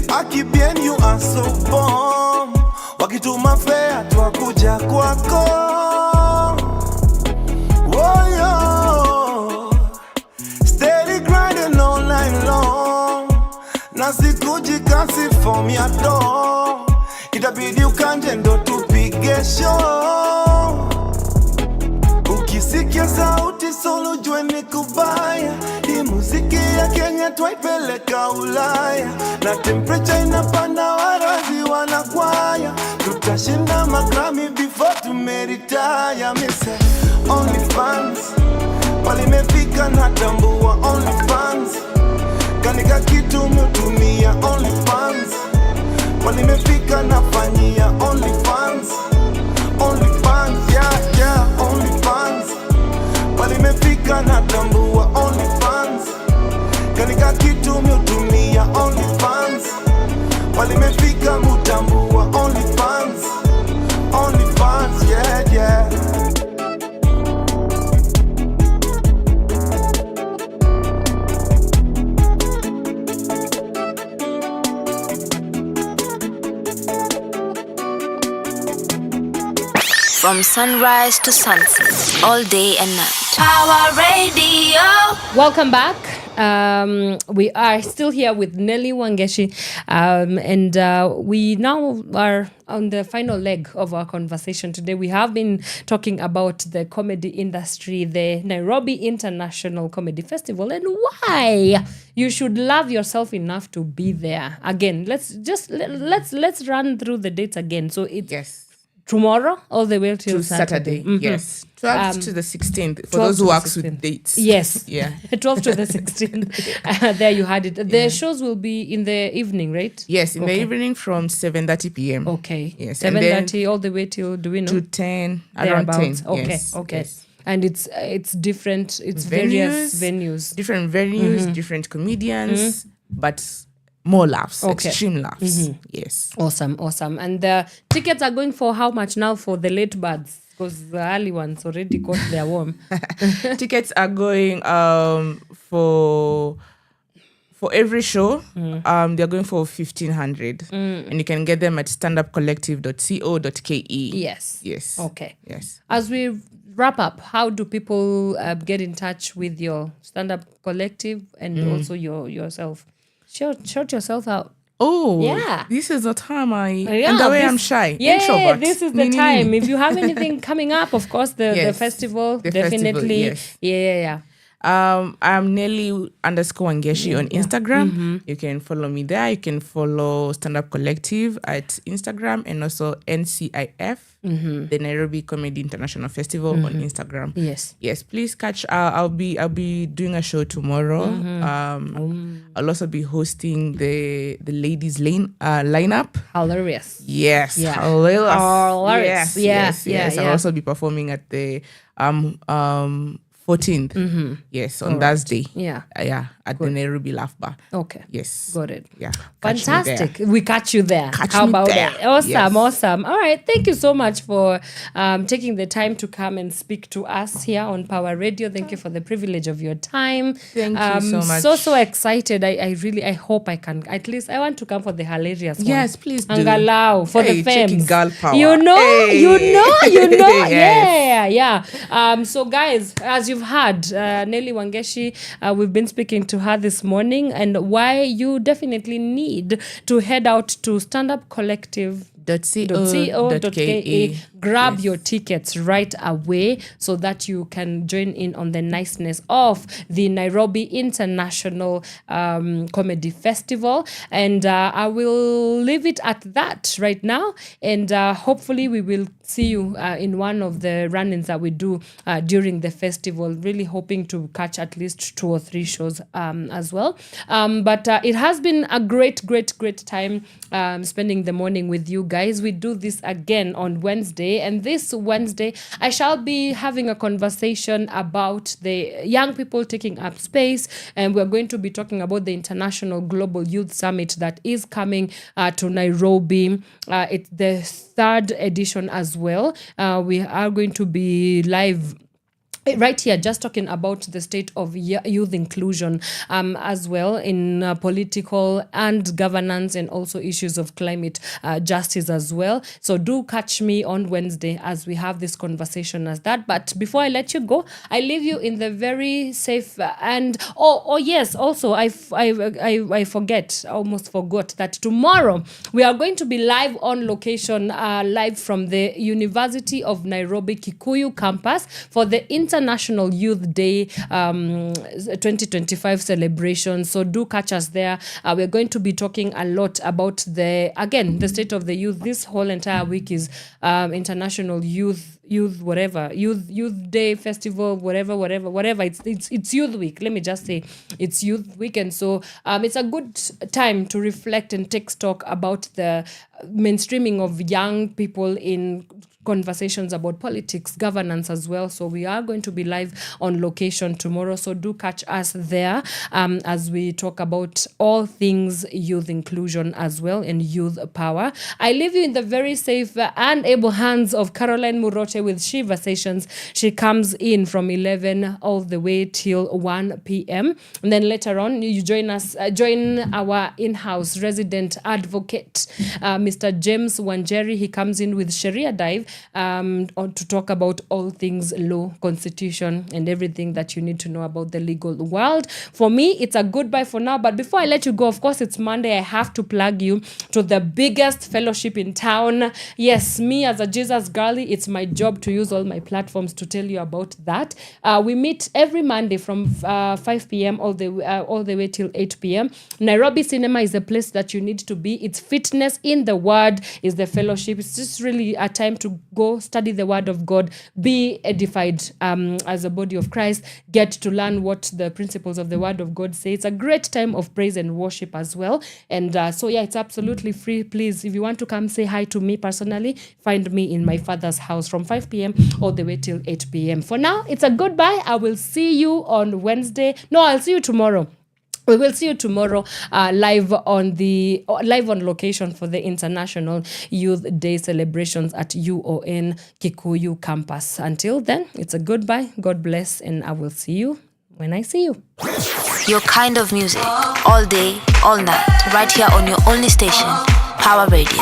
S14: Aki bien you are so bomb. Wakituma fare twakuja kwako. Nasikujikasi form ya door. Itabidi ukanje ndo tupige show. Ukisikia sauti solo jue ni kubaya. Hii muziki ya Kenya twaipeleka Ulaya. Na temperature inapanda warazi wanakwaya. Tutashinda magrami before tumeretire. Mise OnlyFans walimefika natambua OnlyFans. Kanika kitu mutumia OnlyFans. Walimefika nafanyia OnlyFans. OnlyFans, yeah, OnlyFans. Walimefika natambua OnlyFans. Kanika
S2: From sunrise to sunset, all day and night. Power Radio.
S4: Welcome back. We are still here with Nelly Wangechi, and we now are on the final leg of our conversation today. We have been talking about the comedy industry, the Nairobi International Comedy Festival, and why you should love yourself enough to be there. Again, let's run through the dates again. So it's tomorrow all the way till Saturday.
S11: Mm-hmm. Yes. 12th to the 16th for those who works with dates.
S4: Yes.
S11: Yeah.
S4: 12th to the 16th. There you had it. The shows will be in the evening, right?
S11: Yes, in the evening from 7:30 p.m.
S4: Okay.
S11: Yes.
S4: 7:30 all the way till, do we know?
S11: To 10, around 10.
S4: Okay.
S11: Yes.
S4: Okay.
S11: Yes.
S4: And it's various venues.
S11: Different venues, different comedians, but more laughs, extreme laughs. Yes.
S4: Awesome. And the tickets are going for how much now for the late birds? Because the early ones already got their warm.
S11: Tickets are going for every show. They're going for 1,500, and you can get them at standupcollective.co.ke. Yes.
S4: Okay.
S11: Yes.
S4: As we wrap up, how do people get in touch with your stand-up collective and also yourself? Shout yourself out.
S11: Oh,
S4: yeah.
S11: This is the time and the way I'm shy.
S4: Yeah,
S11: introvert.
S4: This is the time. If you have anything coming up, of course, the festival, definitely.
S11: Festival, yes.
S4: Yeah.
S11: I'm Nelly _Wangechi on Instagram. You can follow me there. You can follow Stand Up Collective at Instagram and also NCIF, the Nairobi Comedy International Festival on Instagram. Yes. Please catch. I'll be doing a show tomorrow. I'll also be hosting the ladies lineup.
S4: Hilarious.
S11: Yes.
S4: Yeah.
S11: Hilarious. Yes.
S4: Yeah.
S11: I'll also be performing at the 14th. Yes, on Thursday.
S4: Yeah.
S11: At the Nairobi Laugh Bar.
S4: Okay.
S11: Yes.
S4: Got it.
S11: Yeah.
S4: Fantastic. We catch you there. How
S11: me
S4: about
S11: there.
S4: that? Awesome.
S11: Yes.
S4: All right. Thank you so much for taking the time to come and speak to us here on Power Radio. Thank you for the privilege of your time.
S11: Thank you so much.
S4: So excited. I hope I can. At least I want to come for the hilarious one.
S11: Yes, please do.
S4: Angalau for the
S11: checking
S4: femmes.
S11: girl power.
S4: You know.
S11: Yes.
S4: Yeah. So guys, as you've heard, Nelly Wangechi, we've been speaking to her this morning, and why you definitely need to head out to standupcollective.co.ke. Grab your tickets right away so that you can join in on the niceness of the Nairobi International Comedy Festival. And I will leave it at that right now. And hopefully we will see you in one of the run-ins that we do during the festival. Really hoping to catch at least 2 or 3 shows as well. But it has been a great time spending the morning with you guys. We do this again on Wednesday, and this Wednesday I shall be having a conversation about the young people taking up space, and we're going to be talking about the International Global Youth Summit that is coming to Nairobi. It's the 3rd edition as well. We are going to be live right here, just talking about the state of youth inclusion as well in political and governance, and also issues of climate justice as well. So do catch me on Wednesday as we have this conversation as that. But before I let you go, I leave you in the very safe and yes, also I almost forgot that tomorrow we are going to be live on location, live from the University of Nairobi Kikuyu campus for the International Youth Day 2025 celebration. So do catch us there. We're going to be talking a lot about the state of the youth. This whole entire week is International Youth Day Festival, whatever. It's Youth Week. Let me just say it's Youth Week, and so it's a good time to reflect and take stock about the mainstreaming of young people in conversations about politics, governance as well. So we are going to be live on location tomorrow. So do catch us there as we talk about all things youth inclusion as well and youth power. I leave you in the very safe and able hands of Caroline Muroche with Shiva Sessions. She comes in from 11 all the way till 1 p.m. And then later on, you join our in-house resident advocate, Mr. James Wangechi. He comes in with Sharia Dive to talk about all things law, constitution, and everything that you need to know about the legal world. For me, it's a goodbye for now. But before I let you go, of course, it's Monday. I have to plug you to the biggest fellowship in town. Yes, me as a Jesus girlie, it's my job to use all my platforms to tell you about that. We meet every Monday from 5 p.m. all the way till 8 p.m. Nairobi Cinema is a place that you need to be. It's fitness in the word is the fellowship. It's just really a time to go study the word of God, be edified as a body of Christ, get to learn what the principles of the word of God say. It's a great time of praise and worship as well. And so yeah, it's absolutely free. Please, if you want to come say hi to me personally, find me in my father's house from 5 p.m. all the way till 8 p.m. For now, it's a goodbye. I will see you on Wednesday. No, I'll see you tomorrow. We will see you tomorrow live on location for the International Youth Day celebrations at UON Kikuyu campus. Until then, it's a goodbye. God bless, and I will see you when I see you.
S2: Your kind of music, all day, all night, right here on your only station, Power Radio.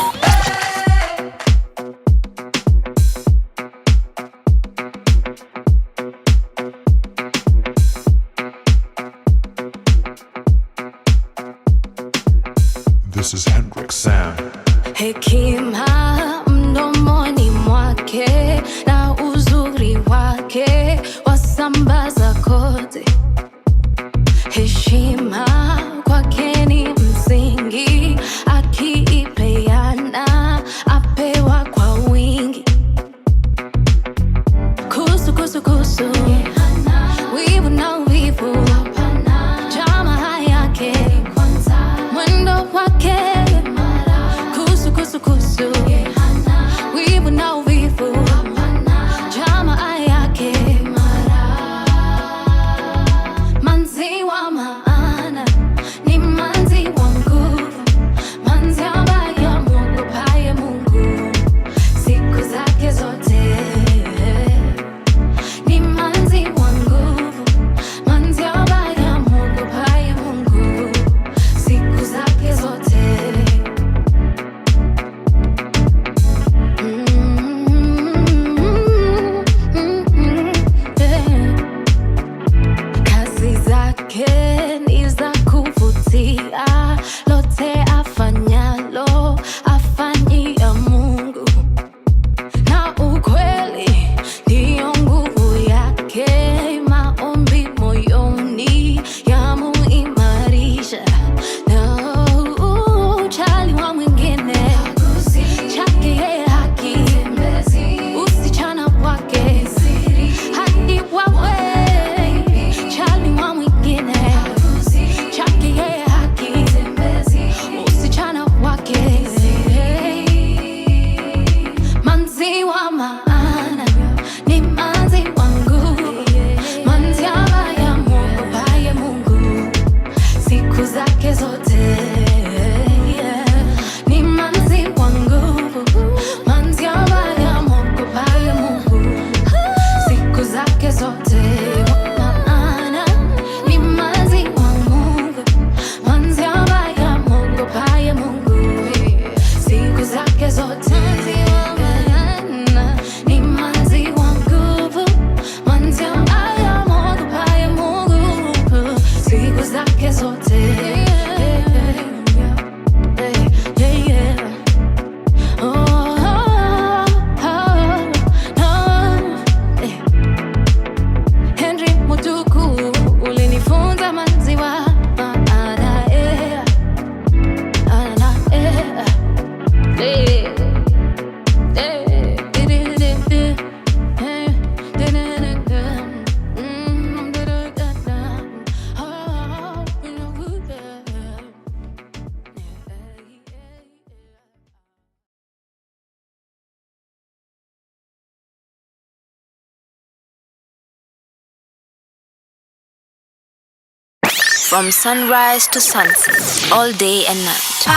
S10: This is Hendrix Sam.
S1: Hekima mdomoni mwake na uzuri wake wasambaza kote. Heshima kwake ni msingi, akiipeana apewa kwa wingi. Kusu kusu kusu, wivu na wivu, jamaa yake mwendo wake. Kusu kusu kusu, wivu na wivu, jamaa yake. Manzi wa maana ni manzi wa nguvu, manzi ambaye amwogopaye Mungu siku zake zote. Ni manzi wa nguvu, manzi ambaye amwogopaye Mungu siku zake zote. Kazi zake ni za kuvutia, lote afanyalo afanyia Mungu, na ukweli ndiyo nguvu yake. Maombi moyoni yamuimarisha, na ujali wa mwingine chake yeye haki, usichana kwake hadi wawe. Jali wa mwingine chake yeye haki, usichana kwake. Manzi wa maana ni manzi wa nguvu, manzi ambaye amwogopaye Mungu siku zake zote. Ni manzi wa nguvu, manzi ambaye amwogopaye Mungu siku zake zote. Maana ni manzi wa Mungu, manzi ambaye amwogopaye Mungu siku zake zote. Ni manzi wa nguvu, manzi ambaye amwogopaye Mungu siku zake zote. Henry Mutuku ulinifunza manzi wa maana,
S2: From sunrise to sunset, all day and night.